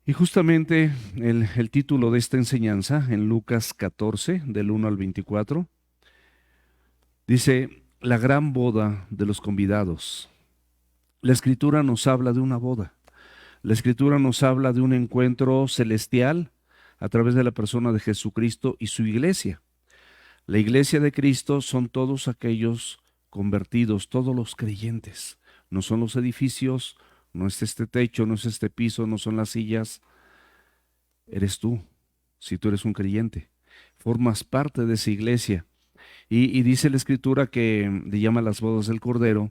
Y justamente el título de esta enseñanza en Lucas 14, del 1 al 24, dice, la gran boda de los convidados. La escritura nos habla de una boda. La escritura nos habla de un encuentro celestial a través de la persona de Jesucristo y su iglesia. La iglesia de Cristo son todos aquellos convertidos, todos los creyentes. No son los edificios, no es este techo, no es este piso, no son las sillas. Eres tú, si tú eres un creyente. Formas parte de esa iglesia. Y dice la escritura que le llama las bodas del Cordero.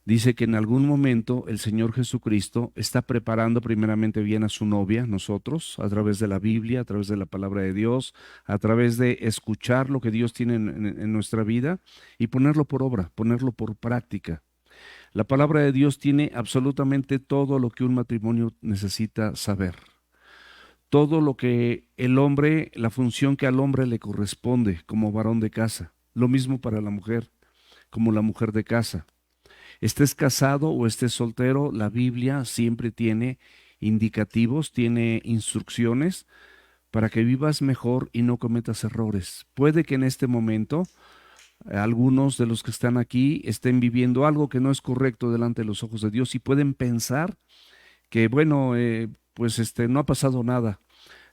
Dice que en algún momento el Señor Jesucristo está preparando primeramente bien a su novia, nosotros, a través de la Biblia, a través de la palabra de Dios, a través de escuchar lo que Dios tiene en nuestra vida y ponerlo por obra, ponerlo por práctica. La palabra de Dios tiene absolutamente todo lo que un matrimonio necesita saber. Todo lo que el hombre, la función que al hombre le corresponde como varón de casa. Lo mismo para la mujer, como la mujer de casa. Estés casado o estés soltero, la Biblia siempre tiene indicativos, tiene instrucciones para que vivas mejor y no cometas errores. Puede que en este momento algunos de los que están aquí estén viviendo algo que no es correcto delante de los ojos de Dios y pueden pensar que, bueno, pues no ha pasado nada.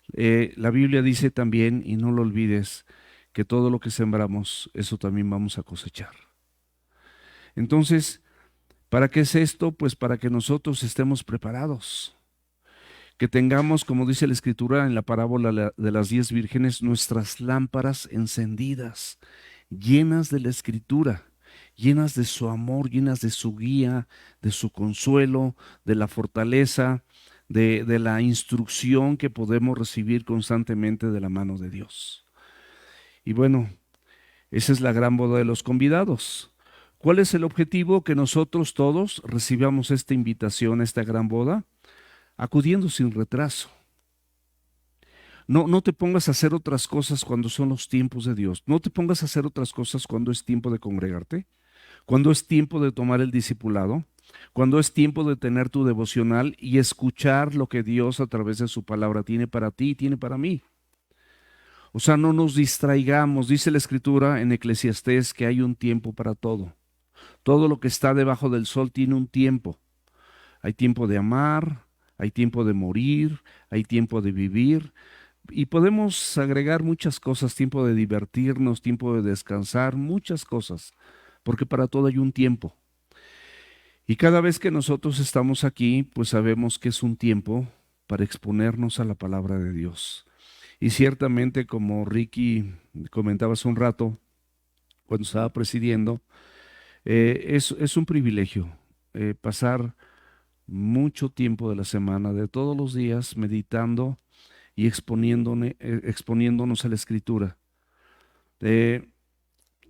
La Biblia dice también, y no lo olvides, que todo lo que sembramos, eso también vamos a cosechar. Entonces, ¿para qué es esto? Pues para que nosotros estemos preparados, que tengamos, como dice la Escritura en la parábola de las 10 vírgenes, nuestras lámparas encendidas, llenas de la Escritura, llenas de su amor, llenas de su guía, de su consuelo, de la fortaleza, de la instrucción que podemos recibir constantemente de la mano de Dios. Y bueno, esa es la gran boda de los convidados. ¿Cuál es el objetivo? Que nosotros todos recibamos esta invitación a esta gran boda, acudiendo sin retraso. No te pongas a hacer otras cosas cuando son los tiempos de Dios. No te pongas a hacer otras cosas cuando es tiempo de congregarte, cuando es tiempo de tomar el discipulado, cuando es tiempo de tener tu devocional y escuchar lo que Dios a través de su palabra tiene para ti y tiene para mí. O sea, no nos distraigamos. Dice la Escritura en Eclesiastés que hay un tiempo para todo. Todo lo que está debajo del sol tiene un tiempo. Hay tiempo de amar, hay tiempo de morir, hay tiempo de vivir. Y podemos agregar muchas cosas, tiempo de divertirnos, tiempo de descansar, muchas cosas, porque para todo hay un tiempo. Y cada vez que nosotros estamos aquí, pues sabemos que es un tiempo para exponernos a la palabra de Dios. Y ciertamente, como Ricky comentaba hace un rato, cuando estaba presidiendo, es un privilegio pasar mucho tiempo de la semana, de todos los días, meditando y exponiéndonos a la Escritura. Eh,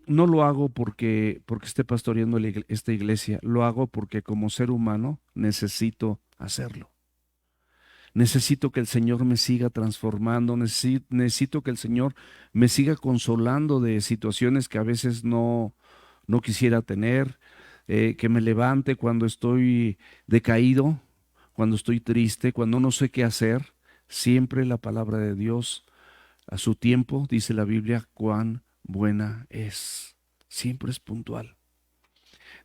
no lo hago porque esté pastoreando esta iglesia, lo hago porque como ser humano necesito hacerlo. Necesito que el Señor me siga transformando, necesito que el Señor me siga consolando de situaciones que a veces no quisiera tener, que me levante cuando estoy decaído, cuando estoy triste, cuando no sé qué hacer. Siempre la palabra de Dios a su tiempo, dice la Biblia, cuán buena es. Siempre es puntual.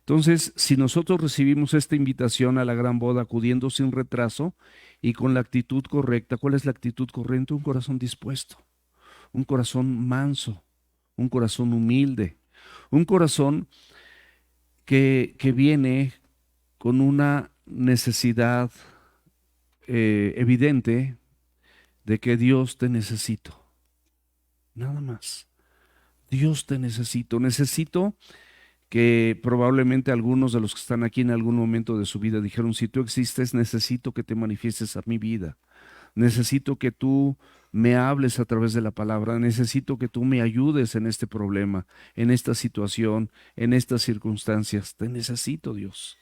Entonces, si nosotros recibimos esta invitación a la gran boda acudiendo sin retraso y con la actitud correcta, ¿cuál es la actitud correcta? Un corazón dispuesto, un corazón manso, un corazón humilde, un corazón que viene con una necesidad evidente de que Dios te necesito, nada más. Dios te necesito, necesito que probablemente algunos de los que están aquí en algún momento de su vida dijeron, si tú existes, necesito que te manifiestes a mi vida, necesito que tú me hables a través de la palabra, necesito que tú me ayudes en este problema, en esta situación, en estas circunstancias, te necesito, Dios.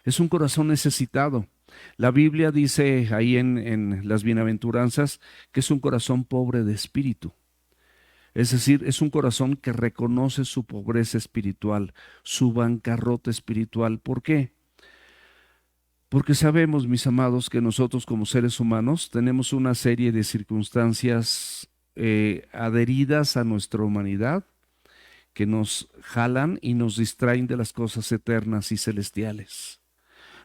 Es un corazón necesitado. La Biblia dice ahí en las bienaventuranzas que es un corazón pobre de espíritu. Es decir, es un corazón que reconoce su pobreza espiritual, su bancarrota espiritual. ¿Por qué? Porque sabemos, mis amados, que nosotros como seres humanos tenemos una serie de circunstancias adheridas a nuestra humanidad que nos jalan y nos distraen de las cosas eternas y celestiales.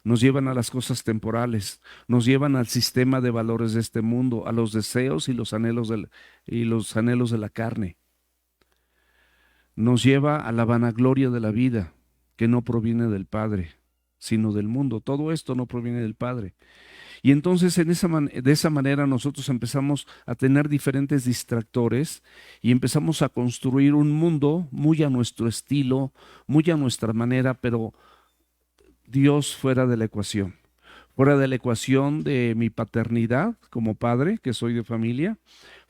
Nos llevan a las cosas temporales, nos llevan al sistema de valores de este mundo, a los deseos y los anhelos de la carne. Nos lleva a la vanagloria de la vida, que no proviene del Padre, sino del mundo. Todo esto no proviene del Padre. Y entonces de esa manera nosotros empezamos a tener diferentes distractores y empezamos a construir un mundo muy a nuestro estilo, muy a nuestra manera, pero Dios fuera de la ecuación. Fuera de la ecuación de mi paternidad como padre, que soy de familia,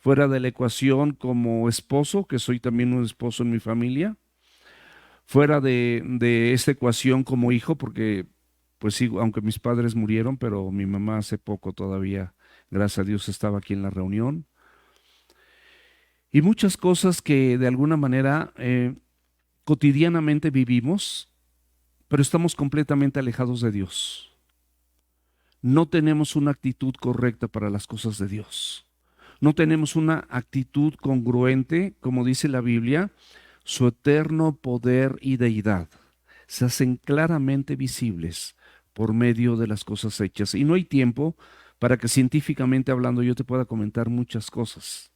fuera de la ecuación como esposo, que soy también un esposo en mi familia, fuera de esta ecuación como hijo, porque pues sí, aunque mis padres murieron, pero mi mamá hace poco todavía, gracias a Dios, estaba aquí en la reunión. Y muchas cosas que de alguna manera cotidianamente vivimos, pero estamos completamente alejados de Dios. No tenemos una actitud correcta para las cosas de Dios. No tenemos una actitud congruente, como dice la Biblia, su eterno poder y deidad se hacen claramente visibles por medio de las cosas hechas. Y no hay tiempo para que científicamente hablando yo te pueda comentar muchas cosas.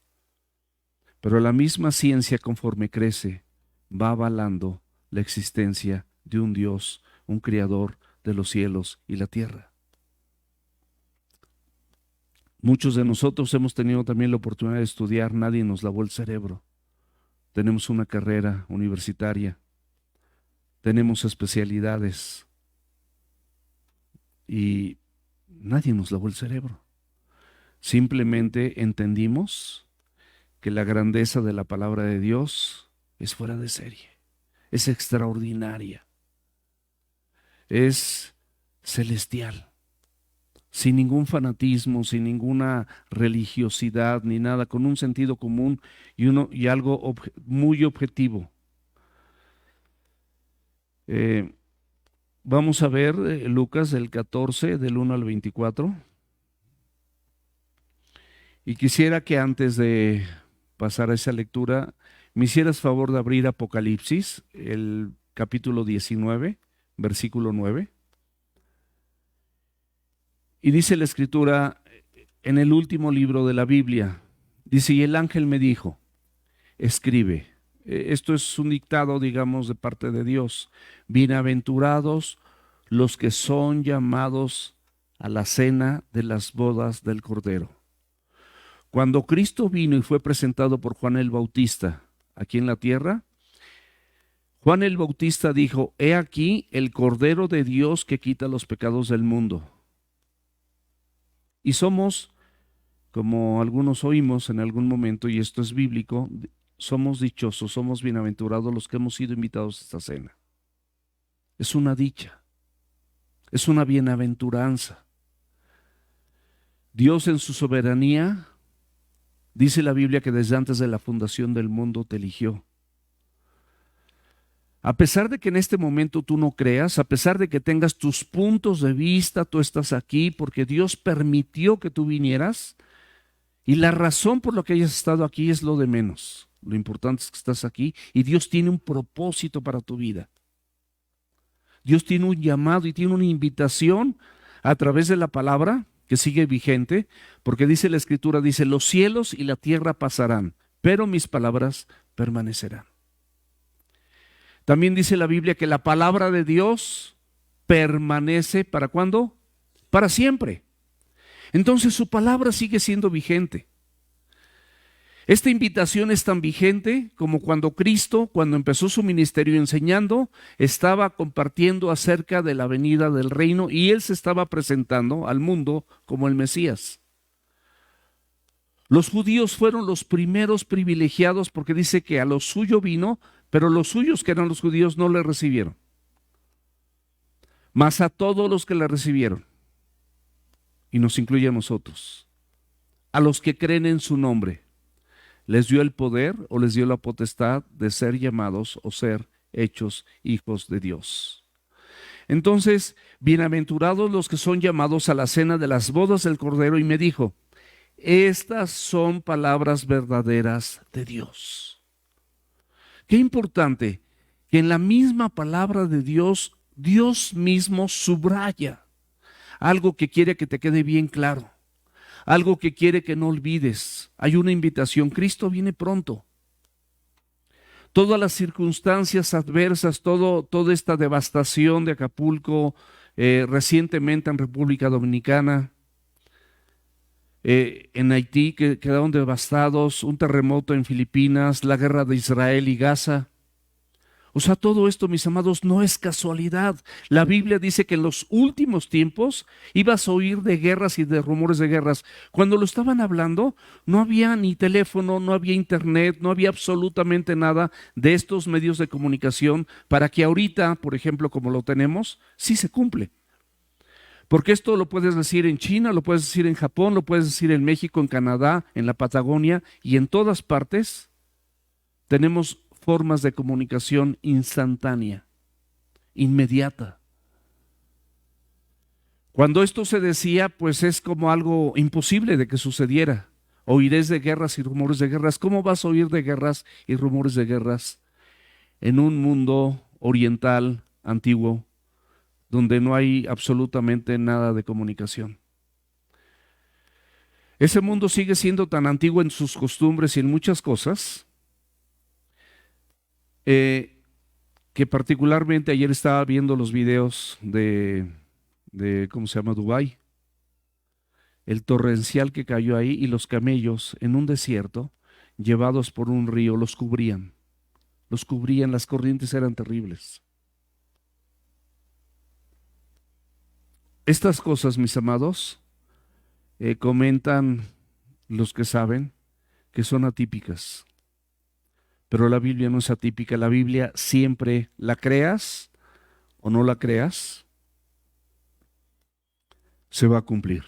Pero la misma ciencia, conforme crece, va avalando la existencia de un Dios, un creador de los cielos y la tierra. Muchos de nosotros hemos tenido también la oportunidad de estudiar, nadie nos lavó el cerebro. Tenemos una carrera universitaria, tenemos especialidades y nadie nos lavó el cerebro. Simplemente entendimos que la grandeza de la palabra de Dios es fuera de serie, es extraordinaria, es celestial, sin ningún fanatismo, sin ninguna religiosidad ni nada, con un sentido común y algo muy objetivo. Vamos a ver Lucas del 14, del 1 al 24. Y quisiera que antes de pasar a esa lectura, me hicieras favor de abrir Apocalipsis, el capítulo 19, versículo 9. Y dice la Escritura en el último libro de la Biblia, dice, y el ángel me dijo, escribe. Esto es un dictado, digamos, de parte de Dios. Bienaventurados los que son llamados a la cena de las bodas del Cordero. Cuando Cristo vino y fue presentado por Juan el Bautista aquí en la tierra, Juan el Bautista dijo, he aquí el Cordero de Dios que quita los pecados del mundo. Y somos, como algunos oímos en algún momento, y esto es bíblico, somos dichosos, somos bienaventurados los que hemos sido invitados a esta cena. Es una dicha, es una bienaventuranza. Dios en su soberanía, dice la Biblia que desde antes de la fundación del mundo te eligió. A pesar de que en este momento tú no creas, a pesar de que tengas tus puntos de vista, tú estás aquí porque Dios permitió que tú vinieras y la razón por la que hayas estado aquí es lo de menos. Lo importante es que estás aquí y Dios tiene un propósito para tu vida. Dios tiene un llamado y tiene una invitación a través de la palabra que sigue vigente, porque dice la Escritura, dice, los cielos y la tierra pasarán, pero mis palabras permanecerán. También dice la Biblia que la palabra de Dios permanece, ¿para cuándo? Para siempre. Entonces su palabra sigue siendo vigente. Esta invitación es tan vigente como cuando Cristo, cuando empezó su ministerio enseñando, estaba compartiendo acerca de la venida del reino y Él se estaba presentando al mundo como el Mesías. Los judíos fueron los primeros privilegiados porque dice que a lo suyo vino, pero los suyos que eran los judíos no le recibieron. Mas a todos los que le recibieron, y nos incluye a nosotros, a los que creen en su nombre, les dio el poder o les dio la potestad de ser llamados o ser hechos hijos de Dios. Entonces, bienaventurados los que son llamados a la cena de las bodas del Cordero, y me dijo, estas son palabras verdaderas de Dios. Qué importante que en la misma palabra de Dios, Dios mismo subraya algo que quiere que te quede bien claro, algo que quiere que no olvides. Hay una invitación, Cristo viene pronto. Todas las circunstancias adversas, toda esta devastación de Acapulco, recientemente en República Dominicana, en Haití que quedaron devastados, un terremoto en Filipinas, la guerra de Israel y Gaza. O sea, todo esto, mis amados, no es casualidad. La Biblia dice que en los últimos tiempos ibas a oír de guerras y de rumores de guerras. Cuando lo estaban hablando, no había ni teléfono, no había internet, no había absolutamente nada de estos medios de comunicación para que ahorita, por ejemplo, como lo tenemos, sí se cumple. Porque esto lo puedes decir en China, lo puedes decir en Japón, lo puedes decir en México, en Canadá, en la Patagonia y en todas partes tenemos formas de comunicación instantánea, inmediata. Cuando esto se decía, pues es como algo imposible de que sucediera. Oiréis de guerras y rumores de guerras. ¿Cómo vas a oír de guerras y rumores de guerras en un mundo oriental antiguo donde no hay absolutamente nada de comunicación? Ese mundo sigue siendo tan antiguo en sus costumbres y en muchas cosas que particularmente ayer estaba viendo los videos de ¿cómo se llama? Dubái, el torrencial que cayó ahí y los camellos en un desierto, llevados por un río, los cubrían, las corrientes eran terribles. Estas cosas, mis amados, comentan los que saben que son atípicas. Pero la Biblia no es atípica, la Biblia siempre, la creas o no la creas, se va a cumplir.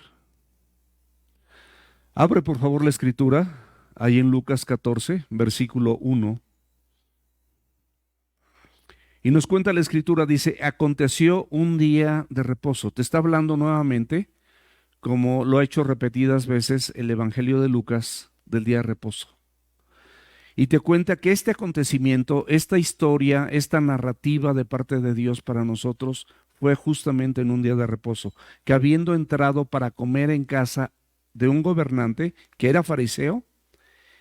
Abre por favor la escritura, ahí en Lucas 14, versículo 1. Y nos cuenta la escritura, dice, aconteció un día de reposo. Te está hablando nuevamente, como lo ha hecho repetidas veces el Evangelio de Lucas, del día de reposo. Y te cuenta que este acontecimiento, esta historia, esta narrativa de parte de Dios para nosotros fue justamente en un día de reposo, que habiendo entrado para comer en casa de un gobernante que era fariseo,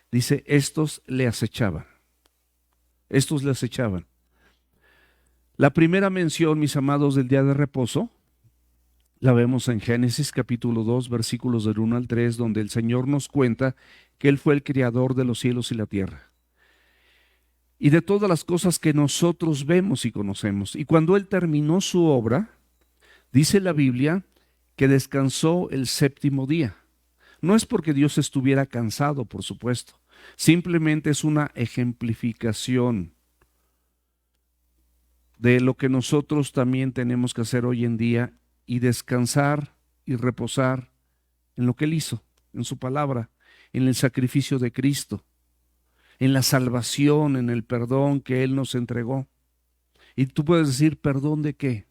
dice, estos le acechaban. Estos le acechaban. La primera mención, mis amados, del día de reposo, la vemos en Génesis capítulo 2, versículos del 1 al 3, donde el Señor nos cuenta que Él fue el creador de los cielos y la tierra. Y de todas las cosas que nosotros vemos y conocemos. Y cuando Él terminó su obra, dice la Biblia que descansó el séptimo día. No es porque Dios estuviera cansado, por supuesto. Simplemente es una ejemplificación de lo que nosotros también tenemos que hacer hoy en día y descansar y reposar en lo que Él hizo, en su palabra, en el sacrificio de Cristo, en la salvación, en el perdón que Él nos entregó. Y tú puedes decir, ¿perdón de qué?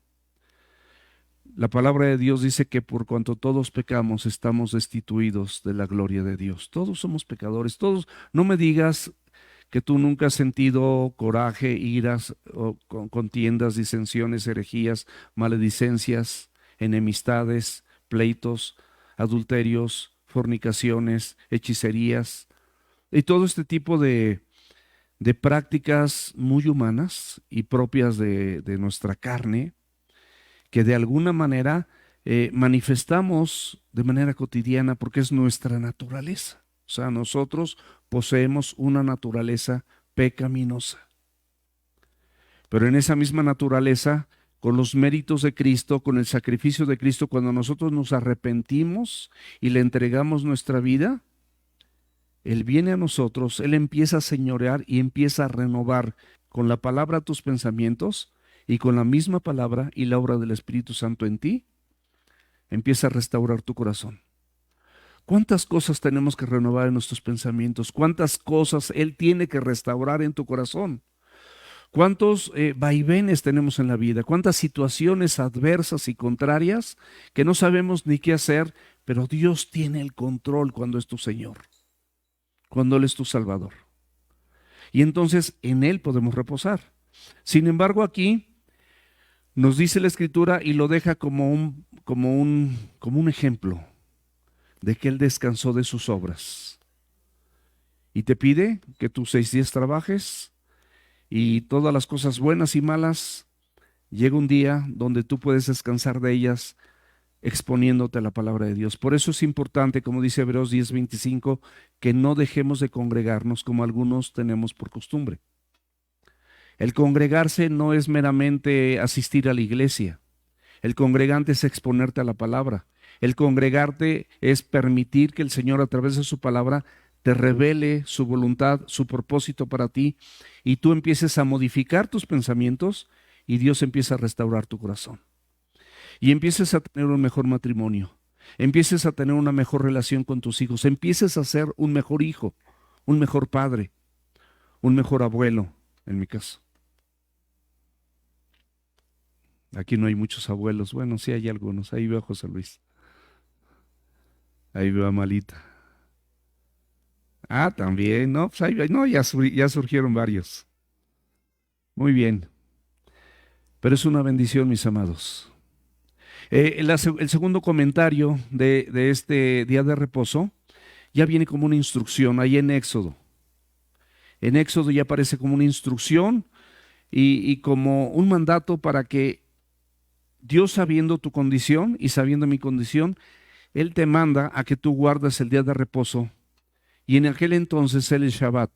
La palabra de Dios dice que por cuanto todos pecamos, estamos destituidos de la gloria de Dios. Todos somos pecadores, todos. No me digas que tú nunca has sentido coraje, iras, o contiendas, disensiones, herejías, maledicencias, enemistades, pleitos, adulterios, fornicaciones, hechicerías y todo este tipo de prácticas muy humanas y propias de nuestra carne, que de alguna manera manifestamos de manera cotidiana porque es nuestra naturaleza. O sea, nosotros poseemos una naturaleza pecaminosa. Pero en esa misma naturaleza, con los méritos de Cristo, con el sacrificio de Cristo, cuando nosotros nos arrepentimos y le entregamos nuestra vida, Él viene a nosotros, Él empieza a señorear y empieza a renovar con la palabra tus pensamientos y con la misma palabra y la obra del Espíritu Santo en ti, empieza a restaurar tu corazón. ¿Cuántas cosas tenemos que renovar en nuestros pensamientos? ¿Cuántas cosas Él tiene que restaurar en tu corazón? ¿Cuántos vaivenes tenemos en la vida? ¿Cuántas situaciones adversas y contrarias que no sabemos ni qué hacer? Pero Dios tiene el control cuando es tu Señor, cuando Él es tu Salvador. Y entonces en Él podemos reposar. Sin embargo, aquí nos dice la Escritura y lo deja como un ejemplo de que Él descansó de sus obras. Y te pide que tú 6 días trabajes y todas las cosas buenas y malas, llega un día donde tú puedes descansar de ellas exponiéndote a la palabra de Dios. Por eso es importante, como dice Hebreos 10:25, que no dejemos de congregarnos como algunos tenemos por costumbre. El congregarse no es meramente asistir a la iglesia. El congregante es exponerte a la palabra. El congregarte es permitir que el Señor a través de su palabra te revele su voluntad, su propósito para ti, y tú empieces a modificar tus pensamientos y Dios empieza a restaurar tu corazón. Y empieces a tener un mejor matrimonio, empieces a tener una mejor relación con tus hijos, empieces a ser un mejor hijo, un mejor padre, un mejor abuelo, en mi caso. Aquí no hay muchos abuelos, bueno, sí hay algunos, ahí veo a José Luis, ahí veo a Malita. Ah, también, no, pues ahí, no, ya surgieron varios. Muy bien, pero es una bendición, mis amados. El segundo comentario de este día de reposo ya viene como una instrucción ahí en Éxodo. En Éxodo ya aparece como una instrucción y como un mandato para que Dios, sabiendo tu condición y sabiendo mi condición, Él te manda a que tú guardes el día de reposo y en aquel entonces el Shabbat.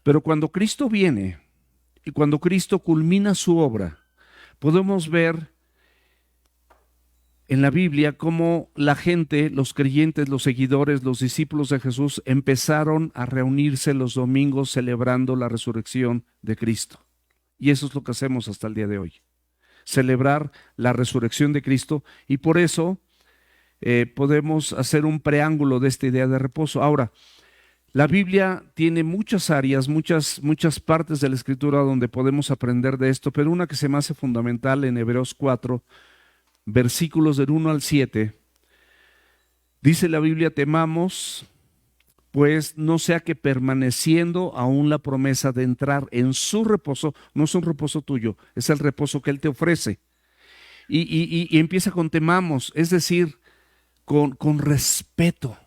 Pero cuando Cristo viene y cuando Cristo culmina su obra, podemos ver en la Biblia cómo la gente, los creyentes, los seguidores, los discípulos de Jesús empezaron a reunirse los domingos celebrando la resurrección de Cristo. Y eso es lo que hacemos hasta el día de hoy, celebrar la resurrección de Cristo, y por eso podemos hacer un preámbulo de esta idea de reposo. Ahora, la Biblia tiene muchas áreas, muchas partes de la Escritura donde podemos aprender de esto, pero una que se me hace fundamental en Hebreos 4, versículos del 1 al 7, dice la Biblia: temamos, pues no sea que permaneciendo aún la promesa de entrar en su reposo, no es un reposo tuyo, es el reposo que Él te ofrece. Y empieza con temamos, es decir, con respeto,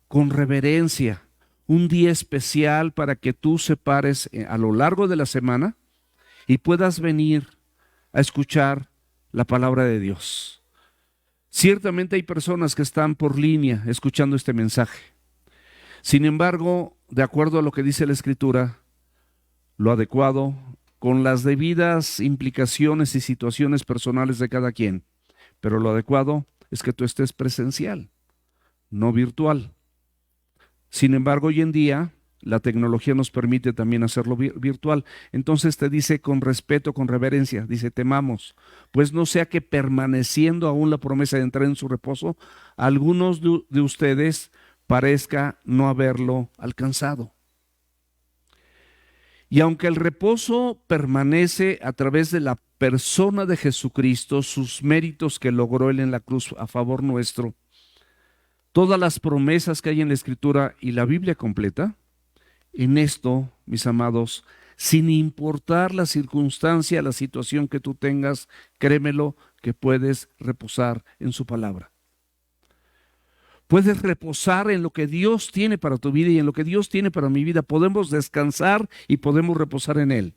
con reverencia, un día especial para que tú separes a lo largo de la semana y puedas venir a escuchar la palabra de Dios. Ciertamente hay personas que están por línea escuchando este mensaje. Sin embargo, de acuerdo a lo que dice la Escritura, lo adecuado, con las debidas implicaciones y situaciones personales de cada quien, pero lo adecuado es que tú estés presencial, no virtual. Sin embargo, hoy en día la tecnología nos permite también hacerlo virtual. Entonces te dice con respeto, con reverencia, dice: temamos, pues no sea que permaneciendo aún la promesa de entrar en su reposo, algunos de ustedes parezca no haberlo alcanzado. Y aunque el reposo permanece a través de la persona de Jesucristo, sus méritos que logró Él en la cruz a favor nuestro, todas las promesas que hay en la Escritura y la Biblia completa, en esto, mis amados, sin importar la circunstancia, la situación que tú tengas, créemelo que puedes reposar en su palabra. Puedes reposar en lo que Dios tiene para tu vida y en lo que Dios tiene para mi vida. Podemos descansar y podemos reposar en Él.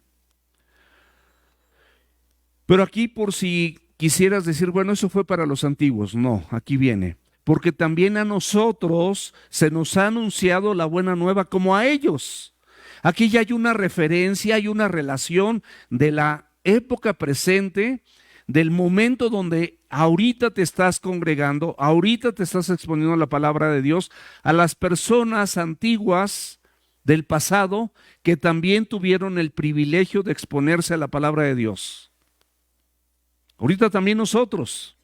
Pero aquí, por si quisieras decir, bueno, eso fue para los antiguos. No, aquí viene. Porque también a nosotros se nos ha anunciado la buena nueva como a ellos. Aquí ya hay una referencia, hay una relación de la época presente, del momento donde ahorita te estás congregando, ahorita te estás exponiendo a la palabra de Dios, a las personas antiguas del pasado que también tuvieron el privilegio de exponerse a la palabra de Dios. Ahorita también nosotros.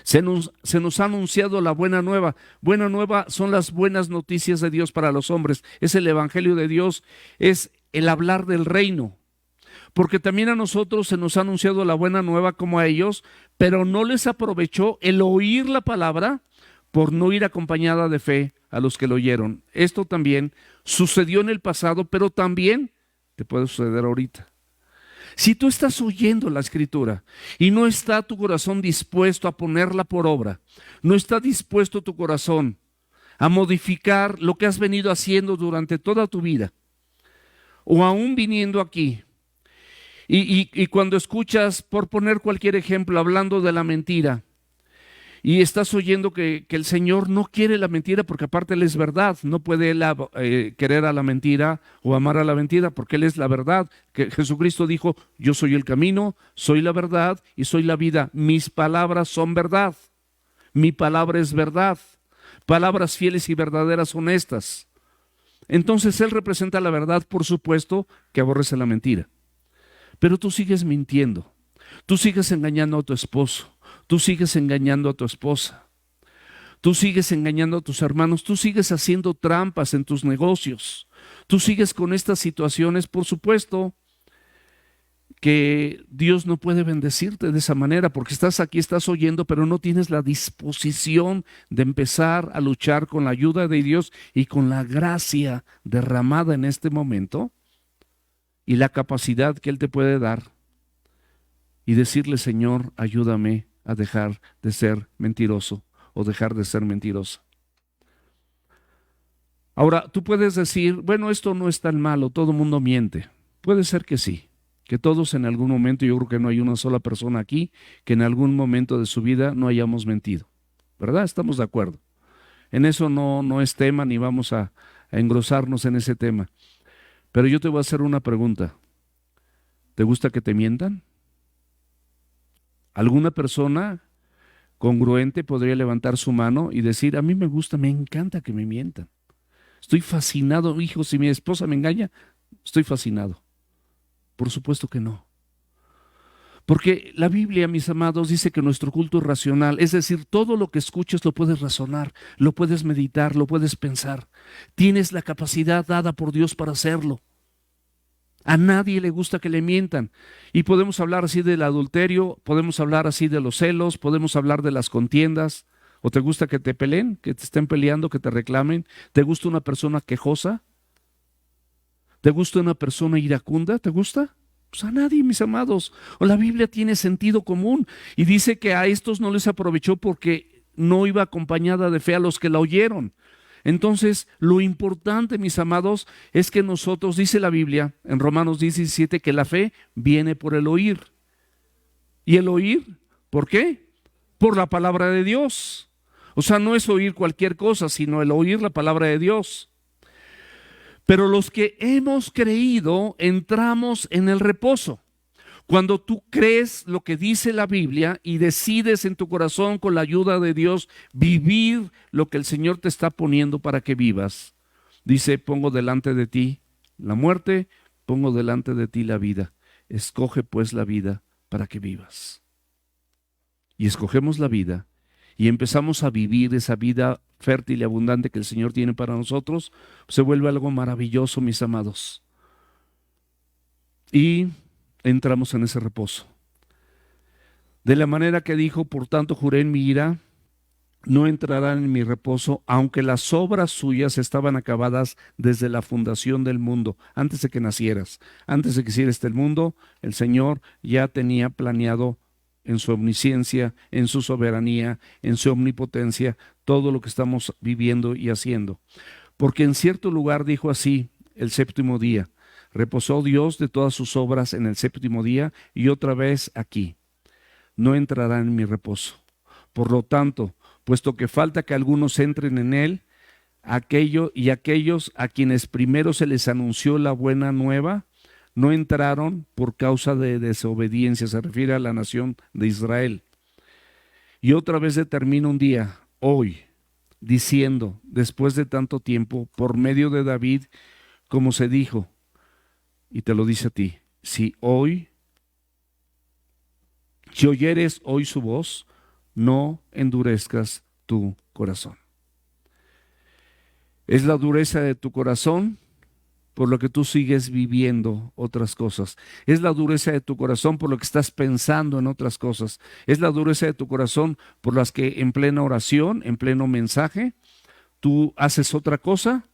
Se nos ha anunciado la buena nueva. Buena nueva son las buenas noticias de Dios para los hombres. Es el evangelio de Dios, es el hablar del reino. Porque también a nosotros se nos ha anunciado la buena nueva como a ellos, pero no les aprovechó el oír la palabra por no ir acompañada de fe a los que lo oyeron. Esto también sucedió en el pasado, pero también te puede suceder ahorita. Si tú estás oyendo la escritura y no está tu corazón dispuesto a ponerla por obra, no está dispuesto tu corazón a modificar lo que has venido haciendo durante toda tu vida, o aún viniendo aquí, y cuando escuchas, por poner cualquier ejemplo, hablando de la mentira, y estás oyendo que el Señor no quiere la mentira porque aparte Él es verdad, no puede Él querer a la mentira o amar a la mentira porque Él es la verdad, que Jesucristo dijo, yo soy el camino, soy la verdad y soy la vida, mis palabras son verdad, mi palabra es verdad, palabras fieles y verdaderas son estas. Entonces Él representa la verdad, por supuesto, que aborrece la mentira. Pero tú sigues mintiendo, tú sigues engañando a tu esposo, tú sigues engañando a tu esposa, tú sigues engañando a tus hermanos, tú sigues haciendo trampas en tus negocios, tú sigues con estas situaciones. Por supuesto que Dios no puede bendecirte de esa manera porque estás aquí, estás oyendo, pero no tienes la disposición de empezar a luchar con la ayuda de Dios y con la gracia derramada en este momento y la capacidad que Él te puede dar y decirle, Señor, ayúdame a dejar de ser mentiroso o dejar de ser mentirosa. Ahora, tú puedes decir, bueno, esto no es tan malo, todo el mundo miente. Puede ser que sí, que todos en algún momento, yo creo que no hay una sola persona aquí que en algún momento de su vida no hayamos mentido, ¿verdad? Estamos de acuerdo. En eso no es tema ni vamos a engrosarnos en ese tema. Pero yo te voy a hacer una pregunta. ¿Te gusta que te mientan? ¿Alguna persona congruente podría levantar su mano y decir, a mí me gusta, me encanta que me mientan? Estoy fascinado, hijo, si mi esposa me engaña, estoy fascinado. Por supuesto que no. Porque la Biblia, mis amados, dice que nuestro culto es racional, es decir, todo lo que escuches lo puedes razonar, lo puedes meditar, lo puedes pensar. Tienes la capacidad dada por Dios para hacerlo. A nadie le gusta que le mientan. Y podemos hablar así del adulterio, podemos hablar así de los celos, podemos hablar de las contiendas. ¿O te gusta que te peleen, que te estén peleando, que te reclamen? ¿Te gusta una persona quejosa? ¿Te gusta una persona iracunda? ¿Te gusta? Pues a nadie, mis amados. O la Biblia tiene sentido común y dice que a estos no les aprovechó porque no iba acompañada de fe a los que la oyeron. Entonces, lo importante, mis amados, es que nosotros, dice la Biblia en Romanos 17, que la fe viene por el oír. ¿Y el oír? ¿Por qué? Por la palabra de Dios. O sea, no es oír cualquier cosa, sino el oír la palabra de Dios. Pero los que hemos creído entramos en el reposo. Cuando tú crees lo que dice la Biblia y decides en tu corazón con la ayuda de Dios vivir lo que el Señor te está poniendo para que vivas. Dice, pongo delante de ti la muerte, pongo delante de ti la vida. Escoge pues la vida para que vivas. Y escogemos la vida y empezamos a vivir esa vida fértil y abundante que el Señor tiene para nosotros, se vuelve algo maravilloso, mis amados. Y entramos en ese reposo. De la manera que dijo, por tanto juré en mi ira, no entrarán en mi reposo, aunque las obras suyas estaban acabadas desde la fundación del mundo, antes de que nacieras, antes de que hiciera el mundo, el Señor ya tenía planeado en su omnisciencia, en su soberanía, en su omnipotencia, todo lo que estamos viviendo y haciendo. Porque en cierto lugar dijo así, el séptimo día, reposó Dios de todas sus obras en el séptimo día, y otra vez aquí, no entrarán en mi reposo. Por lo tanto, puesto que falta que algunos entren en él, aquellos a quienes primero se les anunció la buena nueva, no entraron por causa de desobediencia, se refiere a la nación de Israel. Y otra vez determina un día, hoy, diciendo, después de tanto tiempo, por medio de David, como se dijo, y te lo dice a ti, si oyeres hoy su voz, no endurezcas tu corazón. Es la dureza de tu corazón por lo que tú sigues viviendo otras cosas. Es la dureza de tu corazón por lo que estás pensando en otras cosas. Es la dureza de tu corazón por las que en plena oración, en pleno mensaje, tú haces otra cosa,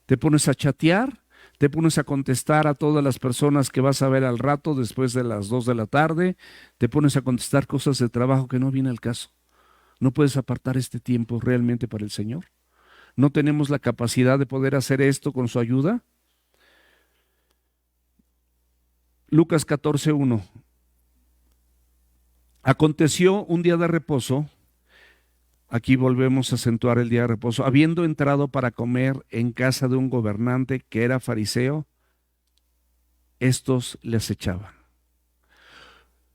te pones a chatear, te pones a contestar a todas las personas que vas a ver al rato después de las 2 de la tarde, te pones a contestar cosas de trabajo que no viene al caso. No puedes apartar este tiempo realmente para el Señor. No tenemos la capacidad de poder hacer esto con su ayuda. Lucas 14:1. Aconteció un día de reposo, aquí volvemos a acentuar el día de reposo, habiendo entrado para comer en casa de un gobernante que era fariseo, estos le acechaban.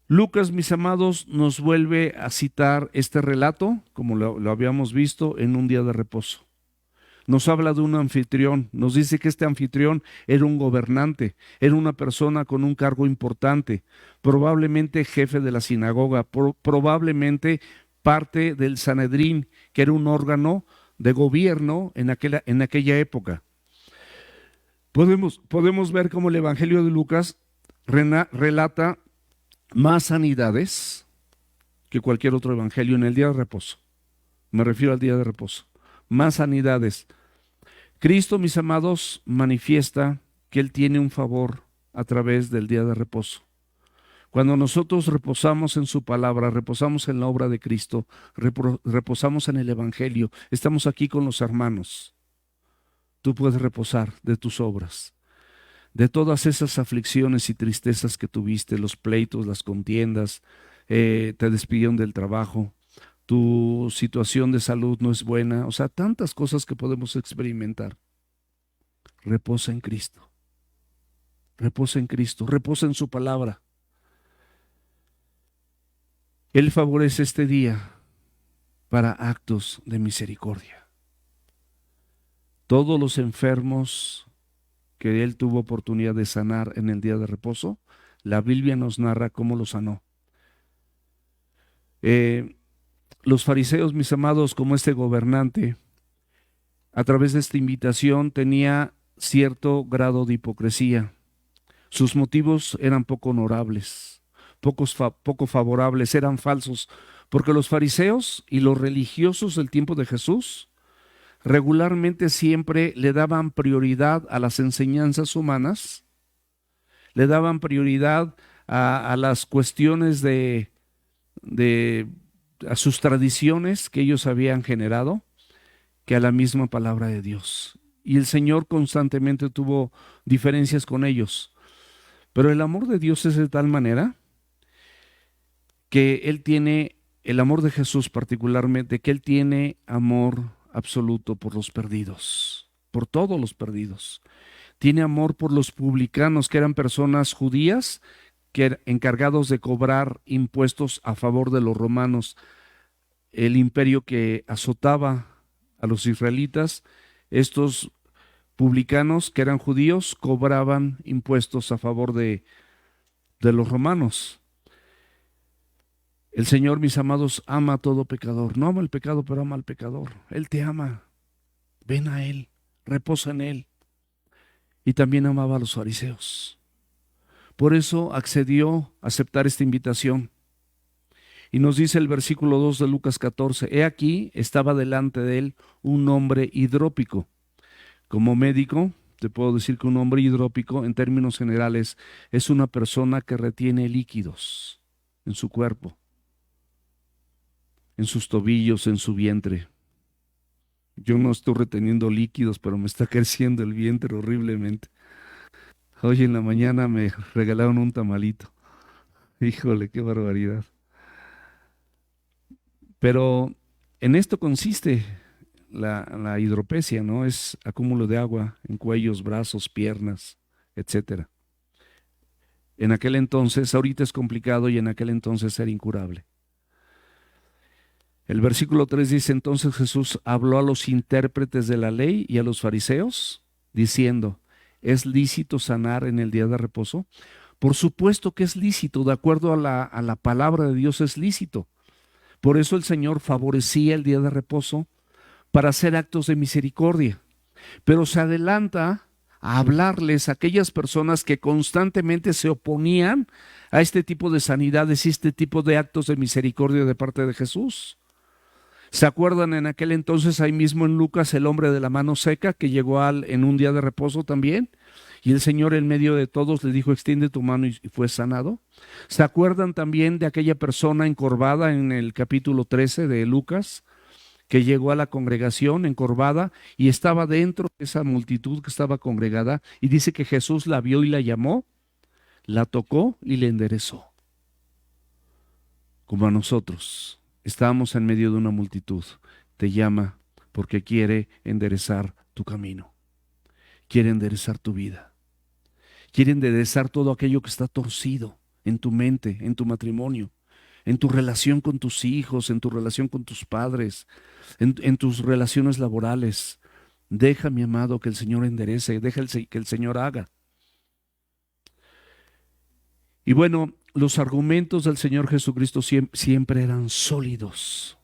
Lucas, mis amados, nos vuelve a citar este relato, como lo habíamos visto, en un día de reposo. Nos habla de un anfitrión, nos dice que este anfitrión era un gobernante, era una persona con un cargo importante, probablemente jefe de la sinagoga, probablemente parte del Sanedrín, que era un órgano de gobierno en aquella época. Podemos ver cómo el Evangelio de Lucas relata más sanidades que cualquier otro evangelio en el día de reposo. Me refiero al día de reposo. Más sanidades. Cristo, mis amados, manifiesta que Él tiene un favor a través del día de reposo. Cuando nosotros reposamos en su palabra, reposamos en la obra de Cristo, reposamos en el Evangelio, estamos aquí con los hermanos. Tú puedes reposar de tus obras, de todas esas aflicciones y tristezas que tuviste, los pleitos, las contiendas, te despidieron del trabajo, tu situación de salud no es buena, o sea, tantas cosas que podemos experimentar. Reposa en Cristo, reposa en Cristo, reposa en su palabra. Él favorece este día para actos de misericordia. Todos los enfermos que Él tuvo oportunidad de sanar en el día de reposo, la Biblia nos narra cómo lo sanó. Los fariseos, mis amados, como este gobernante, a través de esta invitación tenía cierto grado de hipocresía. Sus motivos eran poco honorables, poco favorables, eran falsos, porque los fariseos y los religiosos del tiempo de Jesús regularmente siempre le daban prioridad a las enseñanzas humanas, le daban prioridad a las cuestiones a sus tradiciones que ellos habían generado, que a la misma palabra de Dios. Y el Señor constantemente tuvo diferencias con ellos. Pero el amor de Dios es de tal manera que Él tiene, el amor de Jesús particularmente, que Él tiene amor absoluto por los perdidos, por todos los perdidos. Tiene amor por los publicanos, que eran personas judías, que eran encargados de cobrar impuestos a favor de los romanos, el imperio que azotaba a los israelitas. Estos publicanos, que eran judíos, cobraban impuestos a favor de los romanos. El Señor, mis amados, ama a todo pecador. No ama el pecado, pero ama al pecador. Él te ama. Ven a Él, reposa en Él. Y también amaba a los fariseos. Por eso accedió a aceptar esta invitación. Y nos dice el versículo 2 de Lucas 14, he aquí, estaba delante de él un hombre hidrópico. Como médico, te puedo decir que un hombre hidrópico, en términos generales, es una persona que retiene líquidos en su cuerpo, en sus tobillos, en su vientre. Yo no estoy reteniendo líquidos, pero me está creciendo el vientre horriblemente. Hoy en la mañana me regalaron un tamalito. Híjole, qué barbaridad. Pero en esto consiste la hidropesia, ¿no? Es acúmulo de agua en cuellos, brazos, piernas, etcétera. En aquel entonces, ahorita es complicado y en aquel entonces era incurable. El versículo 3 dice, entonces Jesús habló a los intérpretes de la ley y a los fariseos, diciendo, ¿es lícito sanar en el día de reposo? Por supuesto que es lícito, de acuerdo a la palabra de Dios es lícito. Por eso el Señor favorecía el día de reposo para hacer actos de misericordia. Pero se adelanta a hablarles a aquellas personas que constantemente se oponían a este tipo de sanidades y este tipo de actos de misericordia de parte de Jesús. ¿Se acuerdan en aquel entonces, ahí mismo en Lucas, el hombre de la mano seca que llegó en un día de reposo también? Y el Señor en medio de todos le dijo, extiende tu mano, y fue sanado. ¿Se acuerdan también de aquella persona encorvada en el capítulo 13 de Lucas, que llegó a la congregación encorvada y estaba dentro de esa multitud que estaba congregada? Y dice que Jesús la vio y la llamó, la tocó y le enderezó. Como a nosotros. Estamos en medio de una multitud. Te llama porque quiere enderezar tu camino. Quiere enderezar tu vida. Quiere enderezar todo aquello que está torcido en tu mente, en tu matrimonio, en tu relación con tus hijos, en tu relación con tus padres, en tus relaciones laborales. Deja, mi amado, que el Señor enderece, deja que el Señor haga. Y bueno, los argumentos del Señor Jesucristo siempre eran sólidos,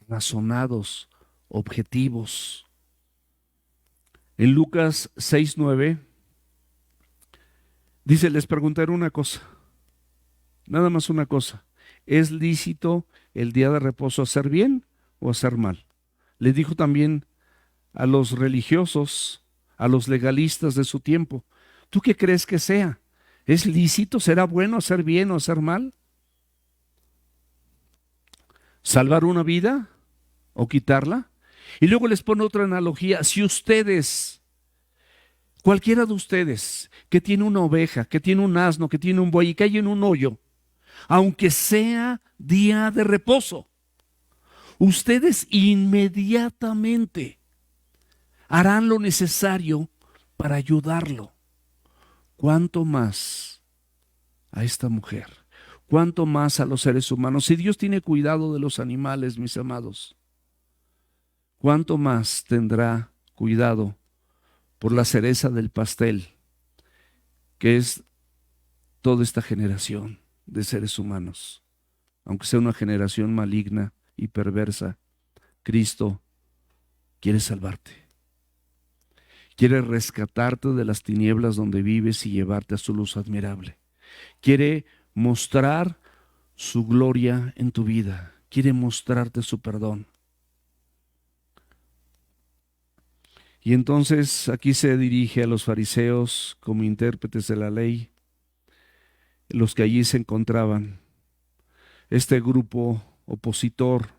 razonados, objetivos. En Lucas 6:9 dice, les preguntaré una cosa, nada más una cosa. ¿Es lícito el día de reposo hacer bien o hacer mal? Le dijo también a los religiosos, a los legalistas de su tiempo, ¿tú qué crees que sea? ¿Es lícito? ¿Será bueno hacer bien o hacer mal? ¿Salvar una vida o quitarla? Y luego les pone otra analogía. Si ustedes, cualquiera de ustedes que tiene una oveja, que tiene un asno, que tiene un buey y cae en un hoyo, aunque sea día de reposo, ustedes inmediatamente harán lo necesario para ayudarlo. ¿Cuánto más a esta mujer? ¿Cuánto más a los seres humanos? Si Dios tiene cuidado de los animales, mis amados, ¿cuánto más tendrá cuidado por la cereza del pastel, que es toda esta generación de seres humanos? Aunque sea una generación maligna y perversa, Cristo quiere salvarte. Quiere rescatarte de las tinieblas donde vives y llevarte a su luz admirable. Quiere mostrar su gloria en tu vida. Quiere mostrarte su perdón. Y entonces aquí se dirige a los fariseos como intérpretes de la ley, los que allí se encontraban, este grupo opositor,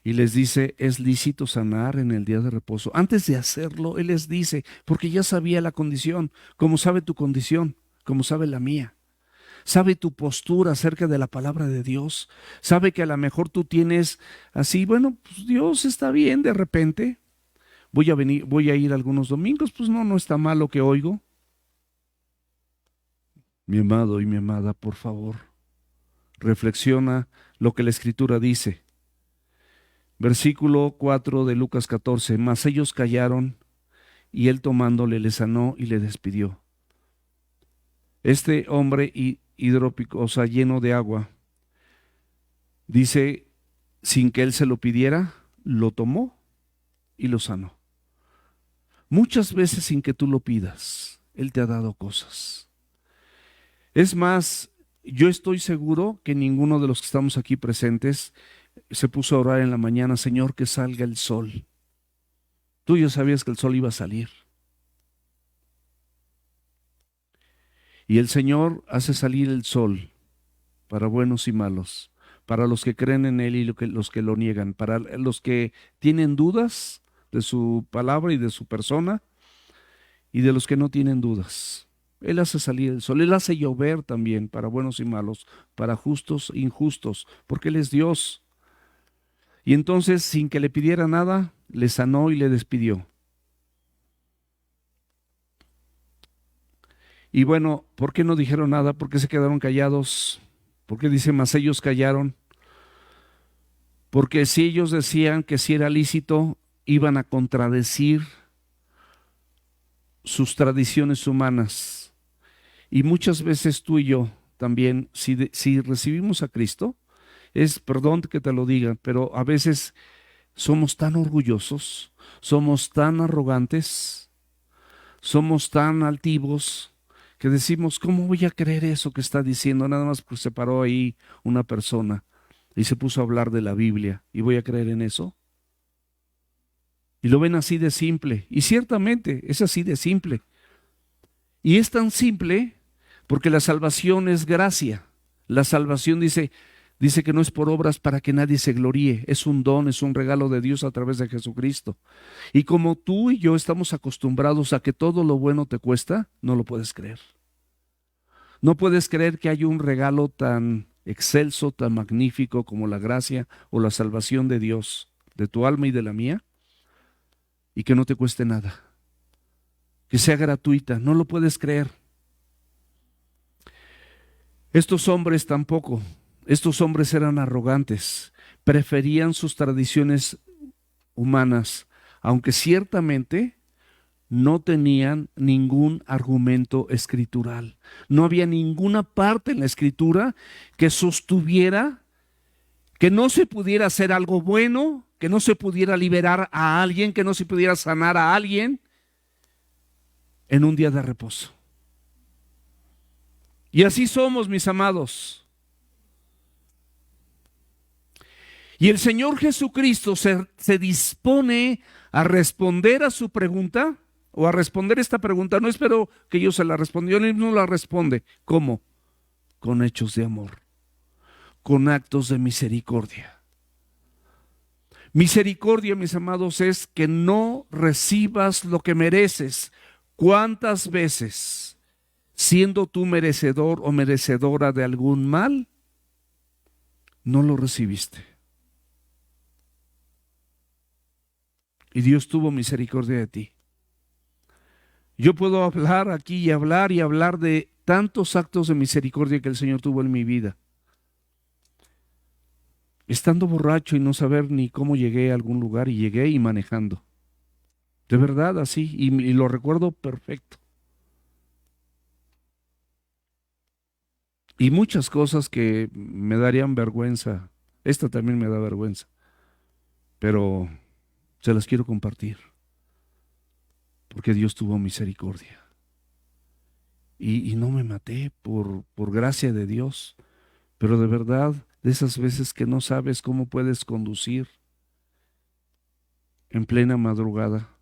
y les dice, ¿es lícito sanar en el día de reposo? Antes de hacerlo, Él les dice, porque ya sabía la condición, como sabe tu condición, como sabe la mía. Sabe tu postura acerca de la palabra de Dios. Sabe que a lo mejor tú tienes así, bueno, pues Dios está bien de repente. Voy a ir algunos domingos, pues no está mal lo que oigo. Mi amado y mi amada, por favor, reflexiona lo que la Escritura dice. Versículo 4 de Lucas 14, mas ellos callaron y él tomándole le sanó y le despidió. Este hombre hidrópico, o sea, lleno de agua, dice, sin que él se lo pidiera, lo tomó y lo sanó. Muchas veces sin que tú lo pidas, Él te ha dado cosas. Es más, yo estoy seguro que ninguno de los que estamos aquí presentes se puso a orar en la mañana, Señor, que salga el sol. Tú ya sabías que el sol iba a salir. Y el Señor hace salir el sol para buenos y malos, para los que creen en Él y los que lo niegan, para los que tienen dudas de su palabra y de su persona, y de los que no tienen dudas. Él hace salir el sol, Él hace llover también para buenos y malos, para justos e injustos, porque Él es Dios. Y entonces, sin que le pidiera nada, le sanó y le despidió. Y bueno, ¿por qué no dijeron nada? ¿Por qué se quedaron callados? ¿Por qué dice, mas ellos callaron? Porque si ellos decían que si era lícito, iban a contradecir sus tradiciones humanas. Y muchas veces tú y yo también, si recibimos a Cristo, perdón que te lo diga, pero a veces somos tan orgullosos, somos tan arrogantes, Somos tan altivos que decimos, ¿cómo voy a creer eso que está diciendo? Nada más porque se paró ahí una persona y se puso a hablar de la Biblia. ¿Y voy a creer en eso? Y lo ven así de simple. Y ciertamente es así de simple. Y es tan simple porque la salvación es gracia. La salvación dice que no es por obras para que nadie se gloríe. Es un don, es un regalo de Dios a través de Jesucristo. Y como tú y yo estamos acostumbrados a que todo lo bueno te cuesta, no lo puedes creer. No puedes creer que hay un regalo tan excelso, tan magnífico como la gracia o la salvación de Dios, de tu alma y de la mía, y que no te cueste nada, que sea gratuita. No lo puedes creer. Estos hombres tampoco. Estos hombres eran arrogantes, preferían sus tradiciones humanas, aunque ciertamente no tenían ningún argumento escritural. No había ninguna parte en la escritura que sostuviera que no se pudiera hacer algo bueno, que no se pudiera liberar a alguien, que no se pudiera sanar a alguien en un día de reposo. Y así somos, mis amados. Y el Señor Jesucristo se dispone a responder a su pregunta, o a responder esta pregunta. No espero que yo se la responda, él mismo la responde. ¿Cómo? Con hechos de amor, con actos de misericordia. Misericordia, mis amados, es que no recibas lo que mereces. ¿Cuántas veces, siendo tú merecedor o merecedora de algún mal, no lo recibiste? Y Dios tuvo misericordia de ti. Yo puedo hablar aquí y hablar de tantos actos de misericordia que el Señor tuvo en mi vida. Estando borracho y no saber ni cómo llegué a algún lugar, y llegué y manejando. De verdad, así, y lo recuerdo perfecto. Y muchas cosas que me darían vergüenza. Esta también me da vergüenza, pero se las quiero compartir, porque Dios tuvo misericordia. Y no me maté por gracia de Dios, pero de verdad, de esas veces que no sabes cómo puedes conducir en plena madrugada,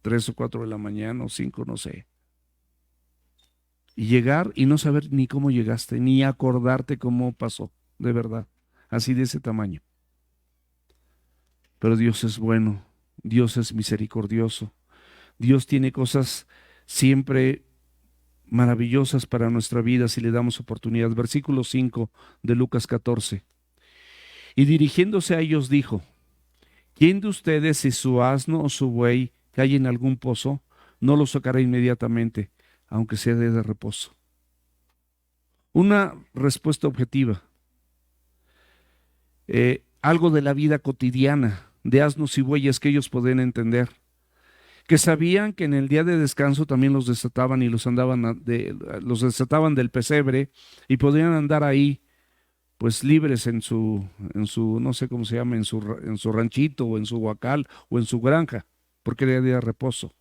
3 o 4 de la mañana o 5, no sé, y llegar y no saber ni cómo llegaste, ni acordarte cómo pasó, de verdad, así de ese tamaño. Pero Dios es bueno, Dios es misericordioso, Dios tiene cosas siempre maravillosas para nuestra vida si le damos oportunidad. Versículo 5 de Lucas 14. Y dirigiéndose a ellos dijo: ¿quién de ustedes, si su asno o su buey cae en algún pozo, no lo sacará inmediatamente, aunque sea de reposo? Una respuesta objetiva. Algo de la vida cotidiana de asnos y bueyes que ellos podían entender, que sabían que en el día de descanso también los desataban y los desataban del pesebre y podían andar ahí pues libres en su no sé cómo se llama, en su ranchito o en su huacal o en su granja, porque era día de reposo.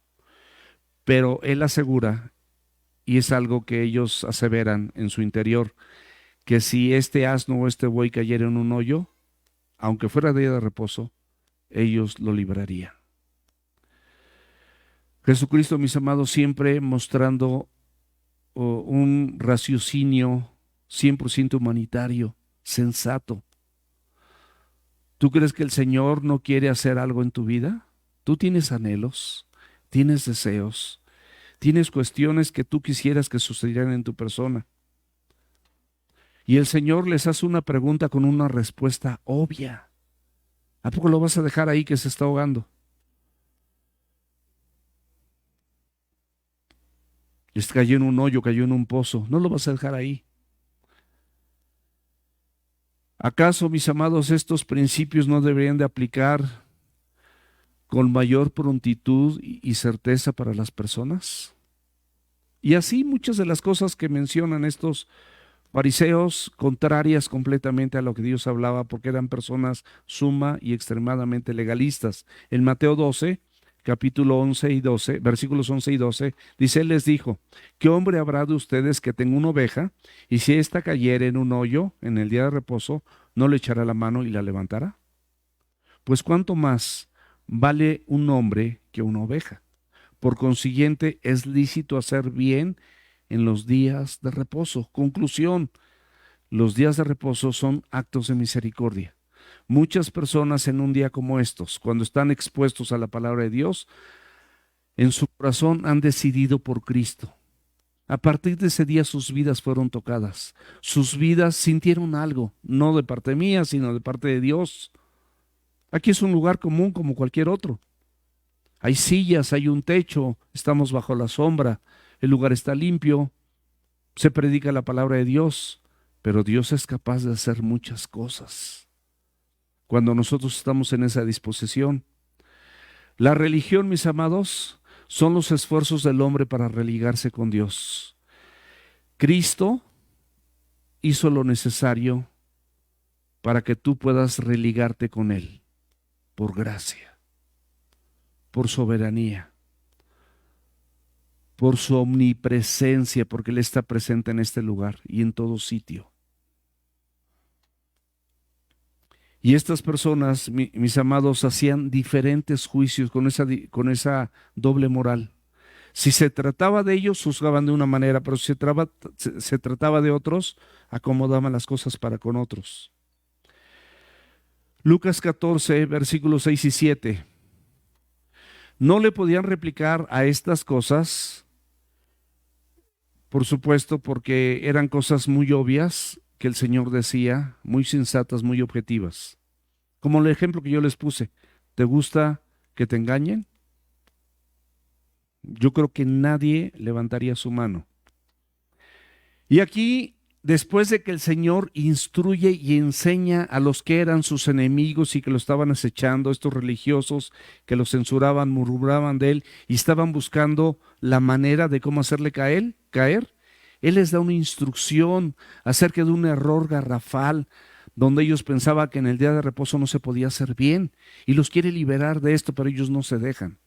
Pero él asegura, y es algo que ellos aseveran en su interior, que si este asno o este buey cayera en un hoyo, aunque fuera día de reposo, ellos lo librarían. Jesucristo, mis amados, siempre mostrando un raciocinio 100% humanitario, sensato. ¿Tú crees que el Señor no quiere hacer algo en tu vida? Tú tienes anhelos, tienes deseos, tienes cuestiones que tú quisieras que sucedieran en tu persona. Y el Señor les hace una pregunta con una respuesta obvia. ¿A poco lo vas a dejar ahí que se está ahogando? Cayó en un hoyo, cayó en un pozo. No lo vas a dejar ahí. ¿Acaso, mis amados, estos principios no deberían de aplicar con mayor prontitud y certeza para las personas? Y así muchas de las cosas que mencionan estos fariseos, contrarias completamente a lo que Dios hablaba, porque eran personas suma y extremadamente legalistas. En Mateo 12, capítulo 11 y 12, versículos 11 y 12, dice, Él les dijo, ¿qué hombre habrá de ustedes que tenga una oveja y si ésta cayere en un hoyo en el día de reposo, no le echará la mano y la levantará? Pues cuánto más vale un hombre que una oveja. Por consiguiente, es lícito hacer bien en los días de reposo. Conclusión, los días de reposo son actos de misericordia. Muchas personas en un día como estos, cuando están expuestos a la palabra de Dios, en su corazón han decidido por Cristo. A partir de ese día sus vidas fueron tocadas. Sus vidas sintieron algo, no de parte mía, sino de parte de Dios. Aquí es un lugar común como cualquier otro. Hay sillas, hay un techo, estamos bajo la sombra, el lugar está limpio, se predica la palabra de Dios, pero Dios es capaz de hacer muchas cosas cuando nosotros estamos en esa disposición. La religión, mis amados, son los esfuerzos del hombre para religarse con Dios. Cristo hizo lo necesario para que tú puedas religarte con Él, por gracia, por soberanía, por su omnipresencia, porque Él está presente en este lugar y en todo sitio. Y estas personas, mis amados, hacían diferentes juicios con esa doble moral. Si se trataba de ellos, juzgaban de una manera, pero si se trataba de otros, acomodaban las cosas para con otros. Lucas 14, versículos 6 y 7. No le podían replicar a estas cosas, por supuesto, porque eran cosas muy obvias que el Señor decía, muy sensatas, muy objetivas. Como el ejemplo que yo les puse, ¿te gusta que te engañen? Yo creo que nadie levantaría su mano. Y aquí, después de que el Señor instruye y enseña a los que eran sus enemigos y que lo estaban acechando, estos religiosos que lo censuraban, murmuraban de él y estaban buscando la manera de cómo hacerle caer, Él les da una instrucción acerca de un error garrafal donde ellos pensaban que en el día de reposo no se podía hacer bien y los quiere liberar de esto, pero ellos no se dejan.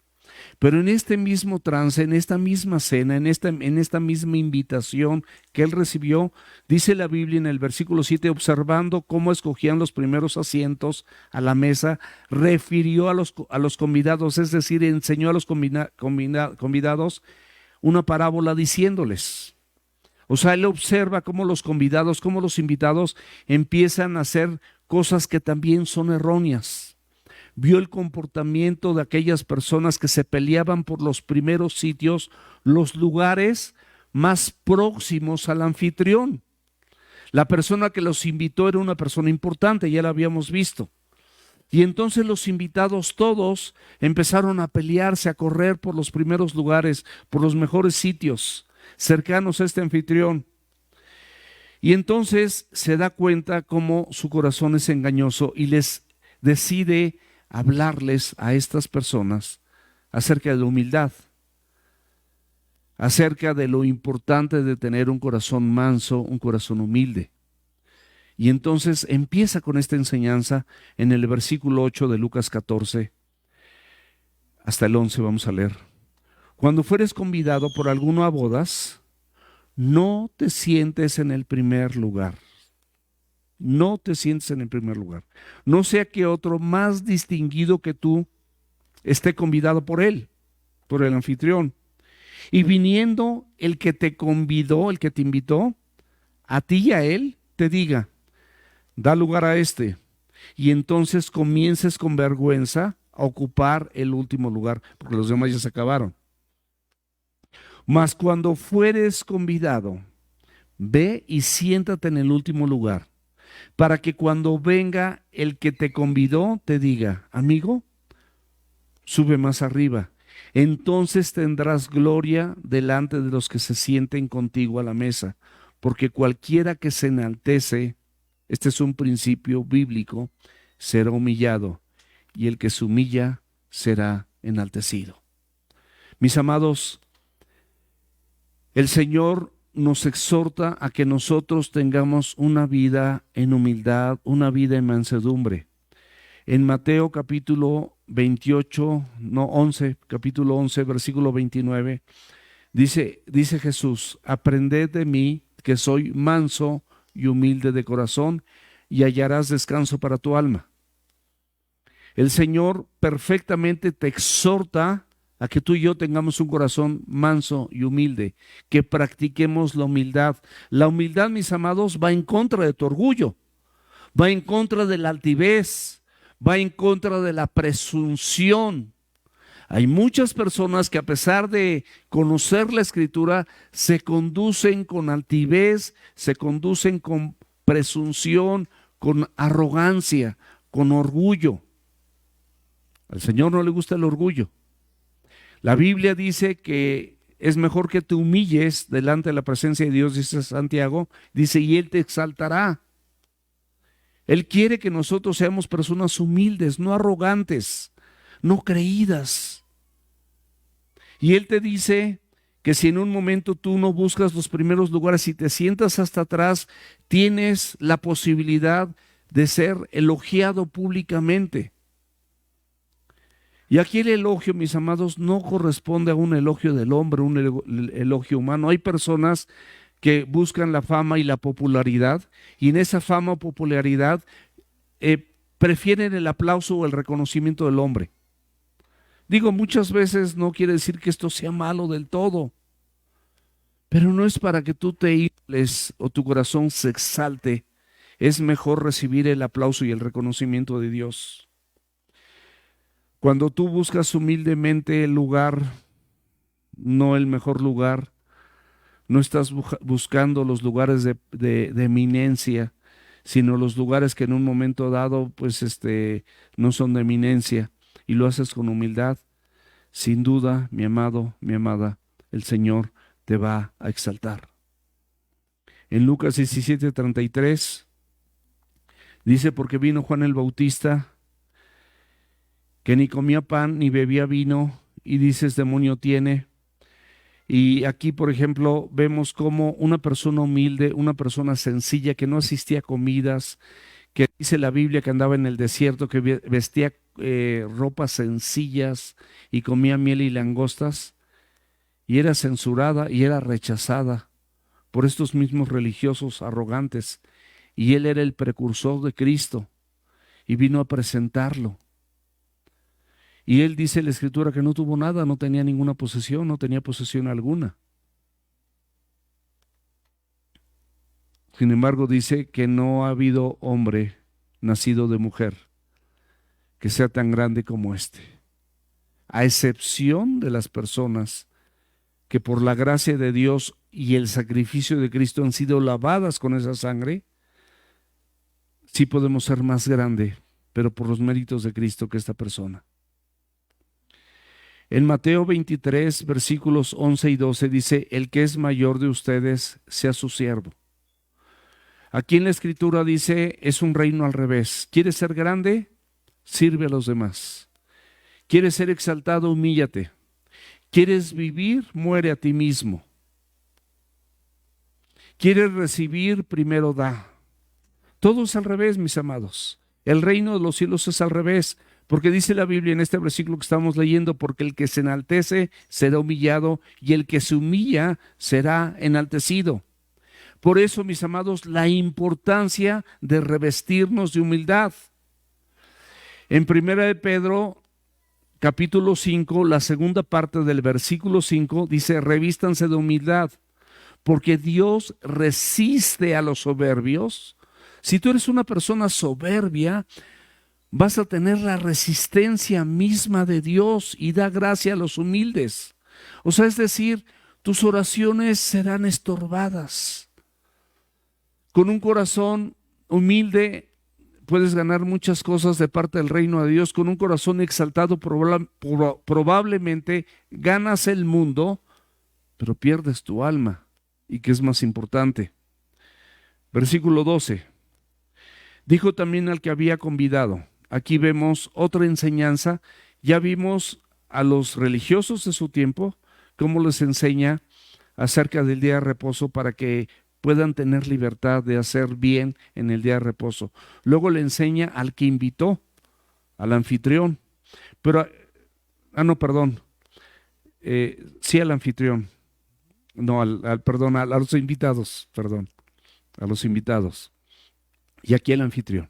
Pero en este mismo trance, en esta misma cena, en esta misma invitación que él recibió, dice la Biblia en el versículo 7, observando cómo escogían los primeros asientos a la mesa, refirió a los convidados, es decir, enseñó a los convidados una parábola diciéndoles. O sea, él observa cómo los convidados, cómo los invitados empiezan a hacer cosas que también son erróneas. Vio el comportamiento de aquellas personas que se peleaban por los primeros sitios, los lugares más próximos al anfitrión. La persona que los invitó era una persona importante, ya la habíamos visto. Y entonces los invitados todos empezaron a pelearse, a correr por los primeros lugares, por los mejores sitios cercanos a este anfitrión. Y entonces se da cuenta cómo su corazón es engañoso y les decide hablarles a estas personas acerca de la humildad, acerca de lo importante de tener un corazón manso, un corazón humilde. Y entonces empieza con esta enseñanza en el versículo 8 de Lucas 14, hasta el 11 vamos a leer. Cuando fueres convidado por alguno a bodas, no te sientes en el primer lugar. No te sientes en el primer lugar. No sea que otro más distinguido que tú esté convidado por él, por el anfitrión. Y viniendo el que te convidó, el que te invitó, a ti y a él, te diga, da lugar a este. Y entonces comiences con vergüenza a ocupar el último lugar, porque los demás ya se acabaron. Mas cuando fueres convidado, ve y siéntate en el último lugar, para que cuando venga el que te convidó te diga, amigo, sube más arriba. Entonces tendrás gloria delante de los que se sienten contigo a la mesa, porque cualquiera que se enaltece, este es un principio bíblico, será humillado, y el que se humilla será enaltecido. Mis amados, el Señor nos exhorta a que nosotros tengamos una vida en humildad, una vida en mansedumbre. En Mateo capítulo 28, no 11, capítulo 11, versículo 29, dice Jesús: aprended de mí, que soy manso y humilde de corazón, y hallarás descanso para tu alma. El Señor perfectamente te exhorta a que tú y yo tengamos un corazón manso y humilde, que practiquemos la humildad. La humildad, mis amados, va en contra de tu orgullo, va en contra de la altivez, va en contra de la presunción. Hay muchas personas que, a pesar de conocer la Escritura, se conducen con altivez, se conducen con presunción, con arrogancia, con orgullo. Al Señor no le gusta el orgullo. La Biblia dice que es mejor que te humilles delante de la presencia de Dios, dice Santiago, dice, y Él te exaltará. Él quiere que nosotros seamos personas humildes, no arrogantes, no creídas. Y Él te dice que si en un momento tú no buscas los primeros lugares y te sientas hasta atrás, tienes la posibilidad de ser elogiado públicamente. Y aquí el elogio, mis amados, no corresponde a un elogio del hombre, un elogio humano. Hay personas que buscan la fama y la popularidad, y en esa fama o popularidad prefieren el aplauso o el reconocimiento del hombre. Digo, muchas veces no quiere decir que esto sea malo del todo, pero no es para que tú te infles o tu corazón se exalte. Es mejor recibir el aplauso y el reconocimiento de Dios. Cuando tú buscas humildemente el lugar, no el mejor lugar, no estás buscando los lugares de eminencia, sino los lugares que en un momento dado pues no son de eminencia, y lo haces con humildad, sin duda, mi amado, mi amada, el Señor te va a exaltar. En Lucas 17:33 dice: porque vino Juan el Bautista, que ni comía pan ni bebía vino, y dices, demonio tiene. Y aquí, por ejemplo, vemos cómo una persona humilde, una persona sencilla, que no asistía a comidas, que dice la Biblia que andaba en el desierto, que vestía ropas sencillas y comía miel y langostas, y era censurada y era rechazada por estos mismos religiosos arrogantes. Y él era el precursor de Cristo y vino a presentarlo. Y él dice en la Escritura que no tuvo nada, no tenía ninguna posesión, no tenía posesión alguna. Sin embargo, dice que no ha habido hombre nacido de mujer que sea tan grande como este. A excepción de las personas que por la gracia de Dios y el sacrificio de Cristo han sido lavadas con esa sangre, sí podemos ser más grande, pero por los méritos de Cristo, que esta persona. En Mateo 23, versículos 11 y 12 dice: el que es mayor de ustedes sea su siervo. Aquí en la Escritura dice, es un reino al revés. ¿Quieres ser grande? Sirve a los demás. ¿Quieres ser exaltado? Humíllate. ¿Quieres vivir? Muere a ti mismo. ¿Quieres recibir? Primero da. Todo es al revés, mis amados. El reino de los cielos es al revés. Porque dice la Biblia en este versículo que estamos leyendo: porque el que se enaltece será humillado, y el que se humilla será enaltecido. Por eso, mis amados, la importancia de revestirnos de humildad. En 1 de Pedro, capítulo 5, la segunda parte del versículo 5, dice: revístanse de humildad, porque Dios resiste a los soberbios. Si tú eres una persona soberbia, vas a tener la resistencia misma de Dios, y da gracia a los humildes. O sea, es decir, tus oraciones serán estorbadas. Con un corazón humilde puedes ganar muchas cosas de parte del reino de Dios. Con un corazón exaltado probablemente ganas el mundo, pero pierdes tu alma. ¿Y qué es más importante? Versículo 12. Dijo también al que había convidado. Aquí vemos otra enseñanza. Ya vimos a los religiosos de su tiempo cómo les enseña acerca del día de reposo para que puedan tener libertad de hacer bien en el día de reposo. Luego le enseña al que invitó, al anfitrión. Pero, no, perdón, sí al anfitrión, no, perdón, a los invitados, perdón, a los invitados. Y aquí el anfitrión,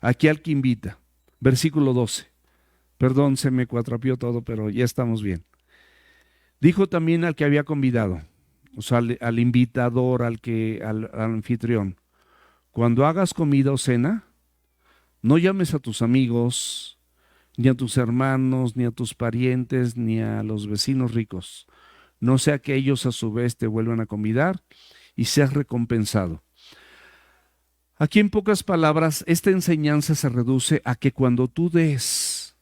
aquí al que invita. Versículo 12. Perdón, se me cuatrapió todo, pero ya estamos bien. Dijo también al que había convidado, o sea, al invitador, al anfitrión, cuando hagas comida o cena, no llames a tus amigos, ni a tus hermanos, ni a tus parientes, ni a los vecinos ricos, no sea que ellos a su vez te vuelvan a convidar y seas recompensado. Aquí en pocas palabras, esta enseñanza se reduce a que cuando tú des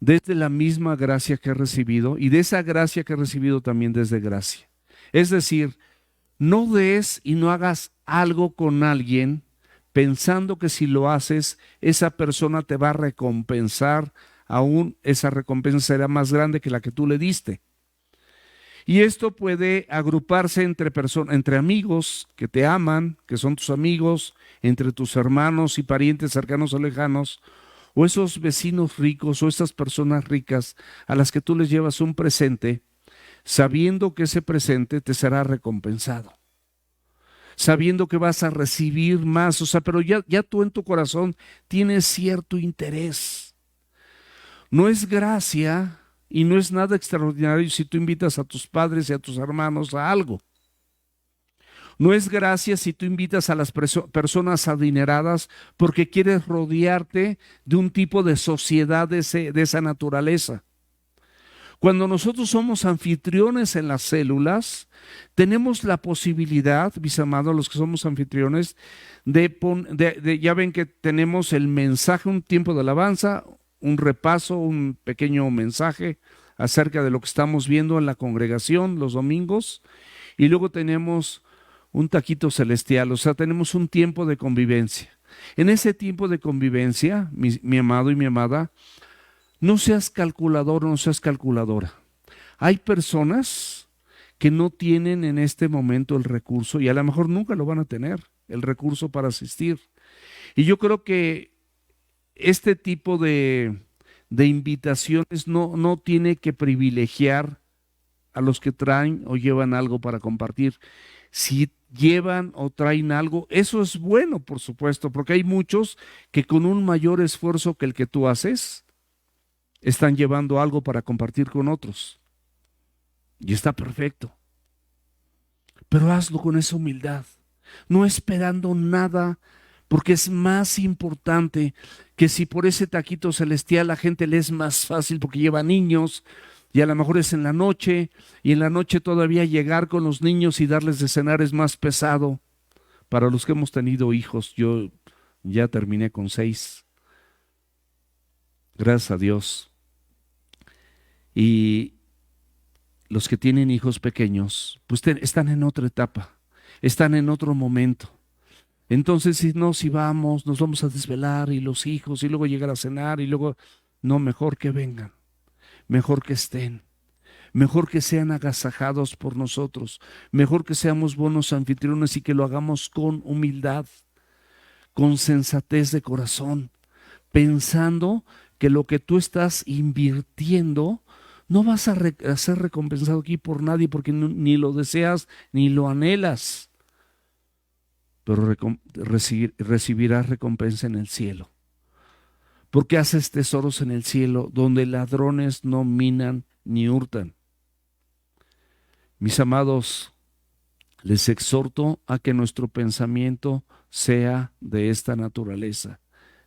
desde la misma gracia que has recibido, y de esa gracia que has recibido también desde gracia. Es decir, no des y no hagas algo con alguien pensando que si lo haces, esa persona te va a recompensar, aún esa recompensa será más grande que la que tú le diste. Y esto puede agruparse entre amigos que te aman, que son tus amigos, entre tus hermanos y parientes cercanos o lejanos, o esos vecinos ricos o esas personas ricas a las que tú les llevas un presente, sabiendo que ese presente te será recompensado, sabiendo que vas a recibir más, o sea, pero ya tú en tu corazón tienes cierto interés. No es gracia y no es nada extraordinario si tú invitas a tus padres y a tus hermanos a algo. No es gracia si tú invitas a las personas adineradas porque quieres rodearte de un tipo de sociedad de esa naturaleza. Cuando nosotros somos anfitriones en las células, tenemos la posibilidad, mis amados, los que somos anfitriones, ya ven que tenemos el mensaje, un tiempo de alabanza, un repaso, un pequeño mensaje acerca de lo que estamos viendo en la congregación los domingos, y luego tenemos un taquito celestial, o sea, tenemos un tiempo de convivencia. En ese tiempo de convivencia, mi amado y mi amada, no seas calculador, no seas calculadora. Hay personas que no tienen en este momento el recurso y a lo mejor nunca lo van a tener, el recurso para asistir. Y yo creo que este tipo de invitaciones no tiene que privilegiar a los que traen o llevan algo para compartir. Si llevan o traen algo, eso es bueno, por supuesto, porque hay muchos que con un mayor esfuerzo que el que tú haces, están llevando algo para compartir con otros. Y está perfecto. Pero hazlo con esa humildad, no esperando nada, porque es más importante que si por ese taquito celestial la gente le es más fácil porque lleva niños y a lo mejor es en la noche y en la noche todavía llegar con los niños y darles de cenar es más pesado. Para los que hemos tenido hijos, yo ya terminé con 6. Gracias a Dios. Y los que tienen hijos pequeños, pues están en otra etapa, están en otro momento. Entonces, si vamos, nos vamos a desvelar y los hijos, y luego llegar a cenar, y luego, no, mejor que vengan, mejor que estén, mejor que sean agasajados por nosotros, mejor que seamos buenos anfitriones y que lo hagamos con humildad, con sensatez de corazón, pensando que lo que tú estás invirtiendo no vas a ser recompensado aquí por nadie porque ni lo deseas ni lo anhelas, pero recibirás recompensa en el cielo, porque haces tesoros en el cielo donde ladrones no minan ni hurtan. Mis amados, les exhorto a que nuestro pensamiento sea de esta naturaleza.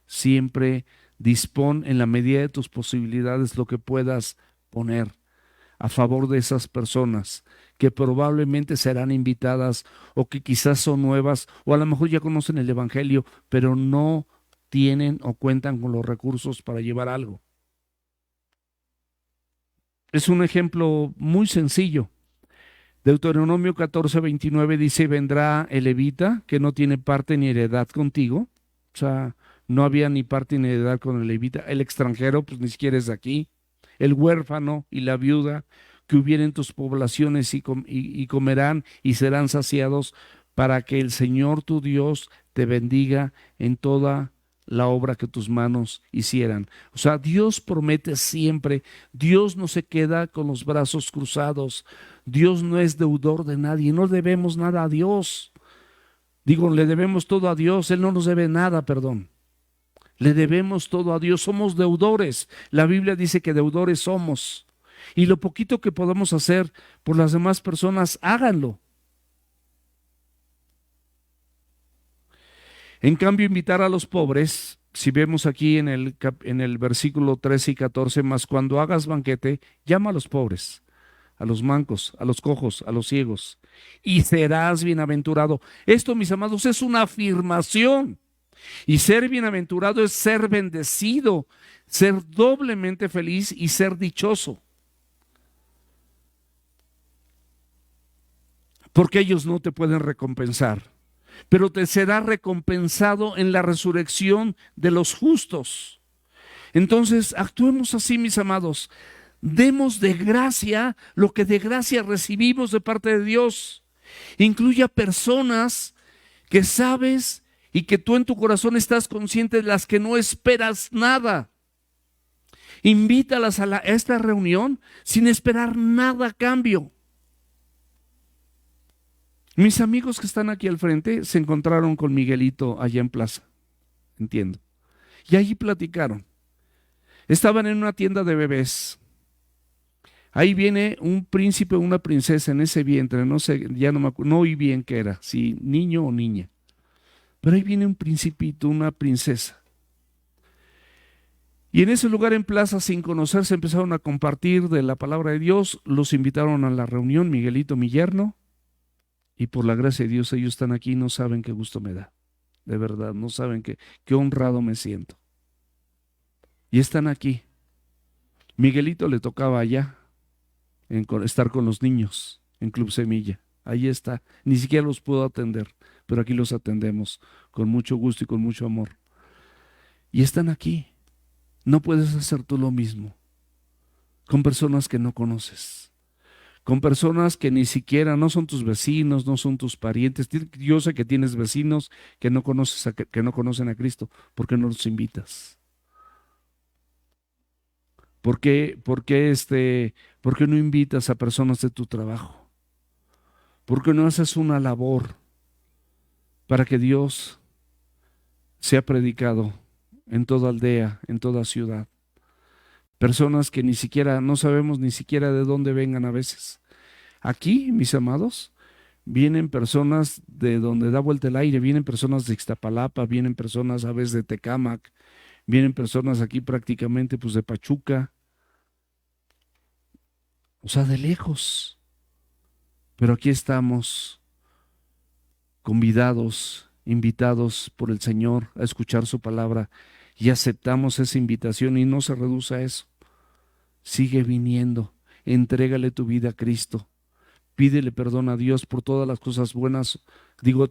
Siempre dispón en la medida de tus posibilidades lo que puedas poner a favor de esas personas que probablemente serán invitadas o que quizás son nuevas o a lo mejor ya conocen el Evangelio, pero no tienen o cuentan con los recursos para llevar algo. Es un ejemplo muy sencillo. Deuteronomio 14:29 dice: vendrá el levita que no tiene parte ni heredad contigo. O sea, no había ni parte ni heredad con el levita. El extranjero, pues ni siquiera es de aquí. El huérfano y la viuda que hubieren en tus poblaciones y comerán y serán saciados, para que el Señor tu Dios te bendiga en toda la obra que tus manos hicieran. O sea, Dios promete siempre. Dios no se queda con los brazos cruzados. Dios no es deudor de nadie. No debemos nada a Dios. Digo, le debemos todo a Dios. Él no nos debe nada, perdón. Le debemos todo a Dios. Somos deudores. La Biblia dice que deudores somos. Y lo poquito que podamos hacer por las demás personas, háganlo. En cambio, invitar a los pobres, si vemos aquí en el versículo 13 y 14, más cuando hagas banquete, llama a los pobres, a los mancos, a los cojos, a los ciegos, y serás bienaventurado. Esto, mis amados, es una afirmación. Y ser bienaventurado es ser bendecido, ser doblemente feliz y ser dichoso. Porque ellos no te pueden recompensar, pero te será recompensado en la resurrección de los justos. Entonces, actuemos así, mis amados. Demos de gracia lo que de gracia recibimos de parte de Dios. Incluye a personas que sabes y que tú en tu corazón estás consciente de las que no esperas nada. Invítalas a esta reunión sin esperar nada a cambio. Mis amigos que están aquí al frente se encontraron con Miguelito allá en Plaza, entiendo. Y allí platicaron. Estaban en una tienda de bebés. Ahí viene un príncipe o una princesa en ese vientre, no sé, ya no me acuerdo, no oí bien qué era, si niño o niña. Pero ahí viene un principito, una princesa. Y en ese lugar en Plaza, sin conocerse, empezaron a compartir de la palabra de Dios. Los invitaron a la reunión, Miguelito, mi yerno. Y por la gracia de Dios, ellos están aquí y no saben qué gusto me da. De verdad, no saben qué honrado me siento. Y están aquí. Miguelito le tocaba allá, estar con los niños, en Club Semilla. Ahí está. Ni siquiera los puedo atender, pero aquí los atendemos con mucho gusto y con mucho amor. Y están aquí. No puedes hacer tú lo mismo con personas que no conoces. Con personas que ni siquiera no son tus vecinos, no son tus parientes. Yo sé que tienes vecinos que no conocen a Cristo. ¿Por qué no los invitas? ¿Por qué no invitas a personas de tu trabajo? ¿Por qué no haces una labor para que Dios sea predicado en toda aldea, en toda ciudad? Personas que no sabemos ni siquiera de dónde vengan a veces. Aquí, mis amados, vienen personas de donde da vuelta el aire, vienen personas de Ixtapalapa, vienen personas a veces de Tecámac, vienen personas aquí prácticamente pues de Pachuca, o sea, de lejos. Pero aquí estamos convidados, invitados por el Señor a escuchar su palabra y aceptamos esa invitación y no se reduce a eso. Sigue viniendo, entrégale tu vida a Cristo, pídele perdón a Dios por todas las cosas buenas,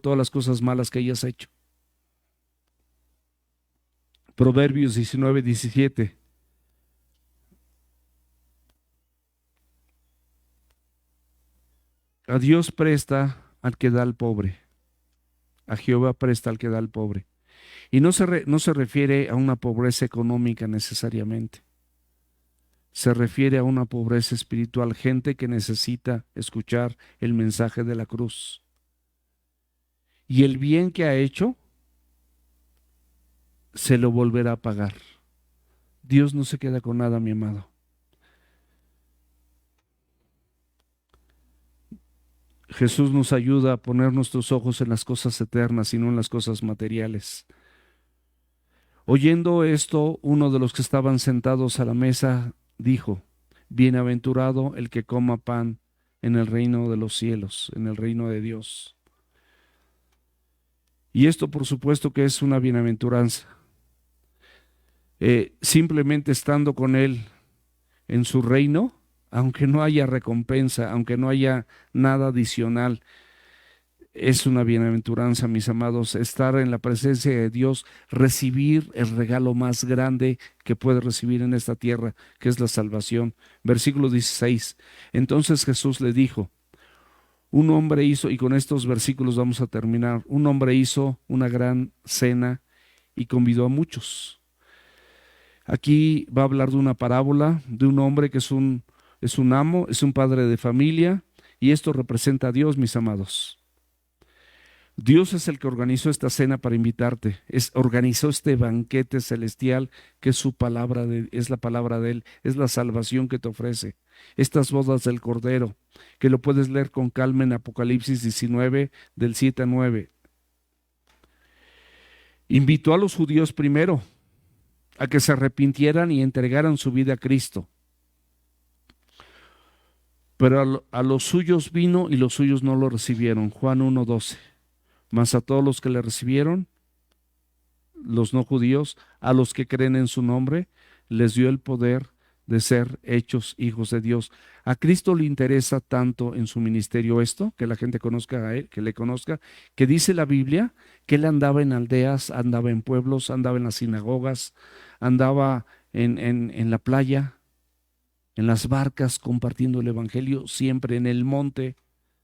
todas las cosas malas que hayas hecho. Proverbios 19:17. A Dios presta al que da al pobre, a Jehová presta al que da al pobre. Y no se refiere a una pobreza económica necesariamente. Se refiere a una pobreza espiritual, gente que necesita escuchar el mensaje de la cruz. Y el bien que ha hecho, se lo volverá a pagar. Dios no se queda con nada, mi amado. Jesús nos ayuda a poner nuestros ojos en las cosas eternas y no en las cosas materiales. Oyendo esto, uno de los que estaban sentados a la mesa dijo: bienaventurado el que coma pan en el reino de los cielos, en el reino de Dios. Y esto, por supuesto, que es una bienaventuranza. Simplemente estando con Él en su reino, aunque no haya recompensa, aunque no haya nada adicional, es una bienaventuranza, mis amados, estar en la presencia de Dios, recibir el regalo más grande que puede recibir en esta tierra, que es la salvación. Versículo 16. Entonces Jesús le dijo: un hombre hizo, y con estos versículos vamos a terminar, un hombre hizo una gran cena y convidó a muchos. Aquí va a hablar de una parábola de un hombre que es un amo, es un padre de familia, y esto representa a Dios, mis amados. Dios es el que organizó esta cena para invitarte, organizó este banquete celestial que es su palabra, es la palabra de Él, es la salvación que te ofrece. Estas bodas del Cordero, que lo puedes leer con calma en Apocalipsis 19, del 7 a 9. Invitó a los judíos primero a que se arrepintieran y entregaran su vida a Cristo. Pero a los suyos vino y los suyos no lo recibieron. Juan 1:12. Mas a todos los que le recibieron, los no judíos, a los que creen en su nombre, les dio el poder de ser hechos hijos de Dios. A Cristo le interesa tanto en su ministerio esto, que la gente conozca a Él, que le conozca, que dice la Biblia que Él andaba en aldeas, andaba en pueblos, andaba en las sinagogas, andaba en la playa, en las barcas compartiendo el Evangelio, siempre en el monte,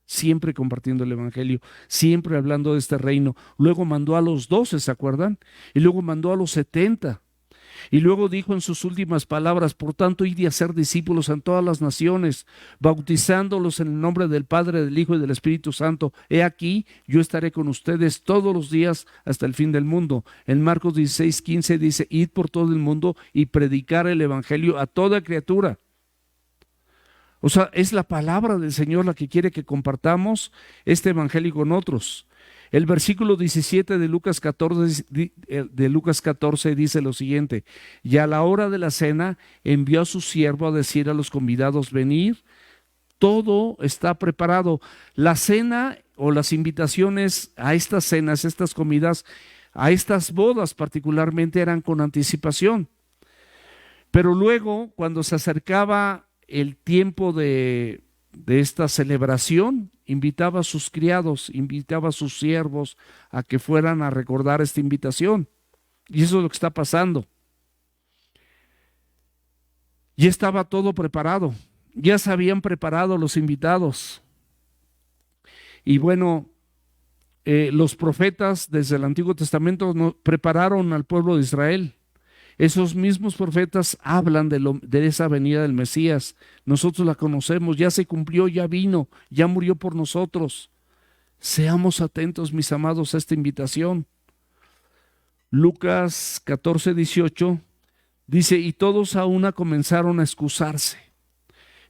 siempre compartiendo el Evangelio, siempre hablando de este reino. Luego mandó a los 12, ¿se acuerdan? Y luego mandó a los 70. Y luego dijo en sus últimas palabras: por tanto, id y hacer discípulos en todas las naciones, bautizándolos en el nombre del Padre, del Hijo y del Espíritu Santo. He aquí, yo estaré con ustedes todos los días hasta el fin del mundo. En Marcos 16:15 dice: id por todo el mundo y predicar el Evangelio a toda criatura. O sea, es la palabra del Señor la que quiere que compartamos este evangelio con otros. El versículo 17 de Lucas 14 dice lo siguiente: y a la hora de la cena envió a su siervo a decir a los convidados: venid, todo está preparado. La cena o las invitaciones a estas cenas, estas comidas, a estas bodas particularmente eran con anticipación. Pero luego, cuando se acercaba el tiempo de esta celebración, invitaba a sus criados, invitaba a sus siervos a que fueran a recordar esta invitación. Y eso es lo que está pasando. Ya estaba todo preparado, ya se habían preparado los invitados. Y bueno, los profetas desde el Antiguo Testamento prepararon al pueblo de Israel. Esos mismos profetas hablan de esa venida del Mesías. Nosotros la conocemos, ya se cumplió, ya vino, ya murió por nosotros. Seamos atentos, mis amados, a esta invitación. Lucas 14:18 dice: y todos a una comenzaron a excusarse.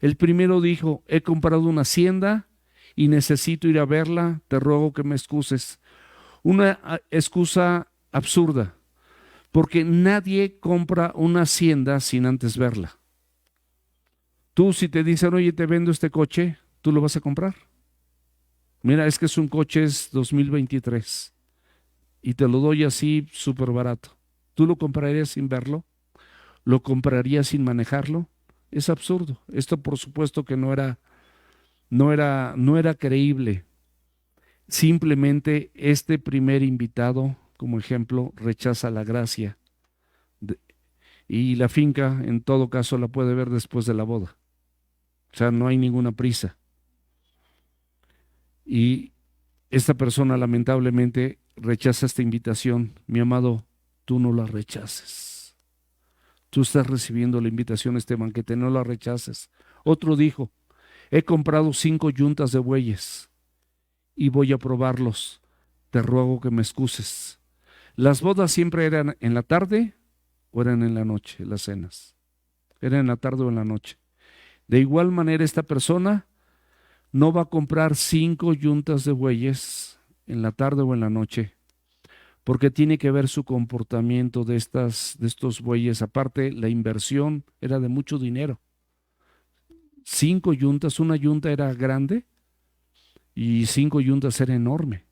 El primero dijo: he comprado una hacienda y necesito ir a verla, te ruego que me excuses. Una excusa absurda, porque nadie compra una hacienda sin antes verla. Tú, si te dicen: oye, te vendo este coche, ¿tú lo vas a comprar? Mira, es que es un coche, es 2023 y te lo doy así súper barato. ¿Tú lo comprarías sin verlo? ¿Lo comprarías sin manejarlo? Es absurdo. Esto por supuesto que no era creíble. Simplemente este primer invitado, como ejemplo, rechaza la gracia. Y la finca, en todo caso, la puede ver después de la boda. O sea, no hay ninguna prisa. Y esta persona lamentablemente rechaza esta invitación. Mi amado, tú no la rechaces. Tú estás recibiendo la invitación a este banquete, no la rechaces. Otro dijo: he comprado 5 yuntas de bueyes y voy a probarlos. Te ruego que me excuses. Las bodas siempre eran en la tarde o eran en la noche, las cenas. Eran en la tarde o en la noche. De igual manera, esta persona no va a comprar 5 yuntas de bueyes en la tarde o en la noche, porque tiene que ver su comportamiento de estos bueyes. Aparte, la inversión era de mucho dinero. 5 yuntas, una yunta era grande y 5 yuntas era enorme.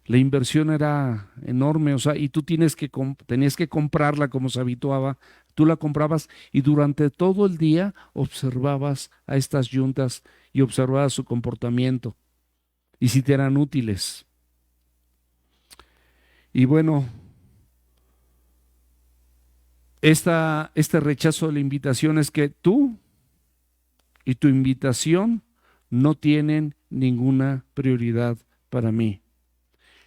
La inversión era enorme, o sea, y tú tenías que comprarla como se habituaba. Tú la comprabas y durante todo el día observabas a estas yuntas y observabas su comportamiento y si te eran útiles. Y bueno, este rechazo de la invitación es que tú y tu invitación no tienen ninguna prioridad para mí.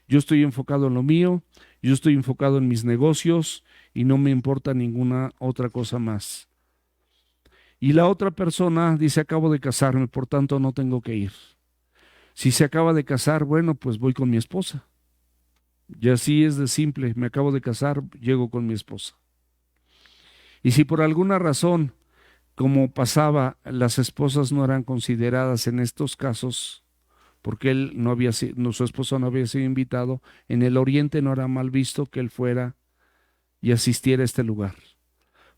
Yo estoy enfocado en lo mío, Yo estoy enfocado en mis negocios y no me importa ninguna otra cosa más. Y la otra persona dice, acabo de casarme, por tanto no tengo que ir. Si se acaba de casar, bueno, pues voy con mi esposa. Y así es de simple, me acabo de casar, llego con mi esposa. Y si por alguna razón, como pasaba, las esposas no eran consideradas en estos casos, porque él no había sido, no, su esposo no había sido invitado, en el oriente no era mal visto que él fuera y asistiera a este lugar.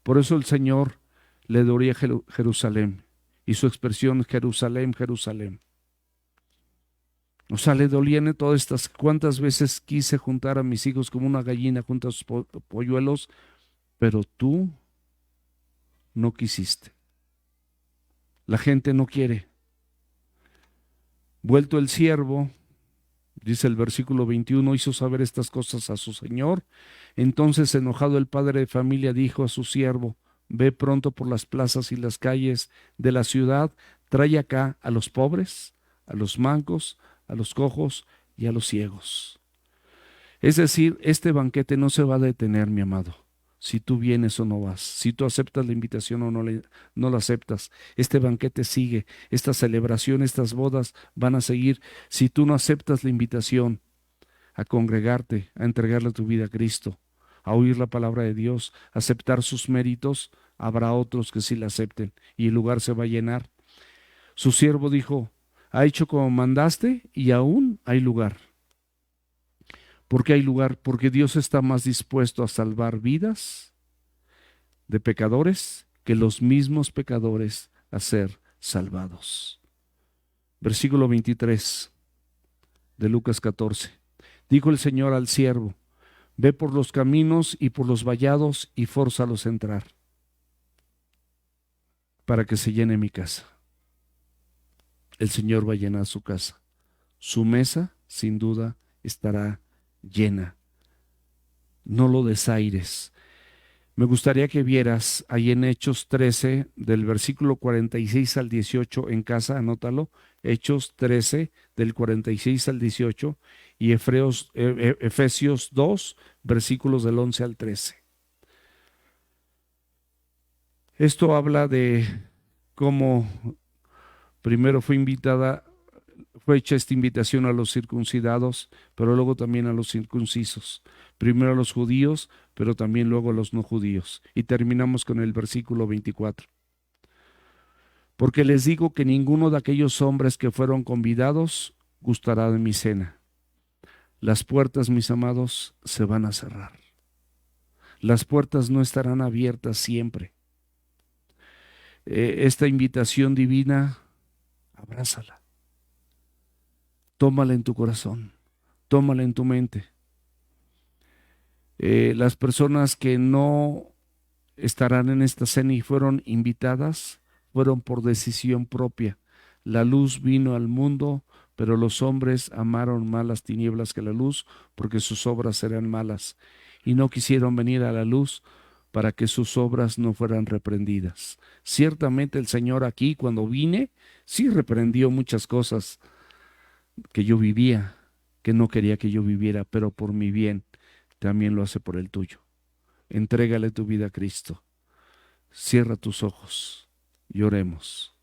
Por eso el Señor le daría Jerusalén, y su expresión Jerusalén, Jerusalén. O sea, le dolían todas estas, cuántas veces quise juntar a mis hijos como una gallina junta a sus polluelos, pero tú no quisiste. La gente no quiere. Vuelto el siervo, dice el versículo 21, hizo saber estas cosas a su señor. Entonces, enojado el padre de familia, dijo a su siervo, ve pronto por las plazas y las calles de la ciudad, trae acá a los pobres, a los mancos, a los cojos y a los ciegos. Es decir, este banquete no se va a detener, mi amado, si tú vienes o no vas, si tú aceptas la invitación o no la aceptas. Este banquete sigue, esta celebración, estas bodas van a seguir. Si tú no aceptas la invitación a congregarte, a entregarle tu vida a Cristo, a oír la palabra de Dios, a aceptar sus méritos, habrá otros que sí la acepten y el lugar se va a llenar. Su siervo dijo, ha hecho como mandaste y aún hay lugar. ¿Por qué hay lugar? Porque Dios está más dispuesto a salvar vidas de pecadores que los mismos pecadores a ser salvados. Versículo 23 de Lucas 14. Dijo el Señor al siervo, ve por los caminos y por los vallados y fórzalos a entrar, para que se llene mi casa. El Señor va a llenar su casa. Su mesa, sin duda, estará llena. No lo desaires. Me gustaría que vieras ahí en Hechos 13, del versículo 46 al 18, en casa, anótalo, Hechos 13, del 46 al 18, y Efesios 2, versículos del 11 al 13. Esto habla de cómo primero fue hecha esta invitación a los circuncidados, pero luego también a los circuncisos. Primero a los judíos, pero también luego a los no judíos. Y terminamos con el versículo 24. Porque les digo que ninguno de aquellos hombres que fueron convidados gustará de mi cena. Las puertas, mis amados, se van a cerrar. Las puertas no estarán abiertas siempre. Esta invitación divina, abrázala. Tómala en tu corazón, tómala en tu mente. Las personas que no estarán en esta cena y fueron invitadas, fueron por decisión propia. La luz vino al mundo, pero los hombres amaron más las tinieblas que la luz, porque sus obras eran malas, y no quisieron venir a la luz para que sus obras no fueran reprendidas. Ciertamente el Señor aquí, cuando vine, sí reprendió muchas cosas que yo vivía, que no quería que yo viviera, pero por mi bien también lo hace por el tuyo. Entrégale tu vida a Cristo. Cierra tus ojos y oremos.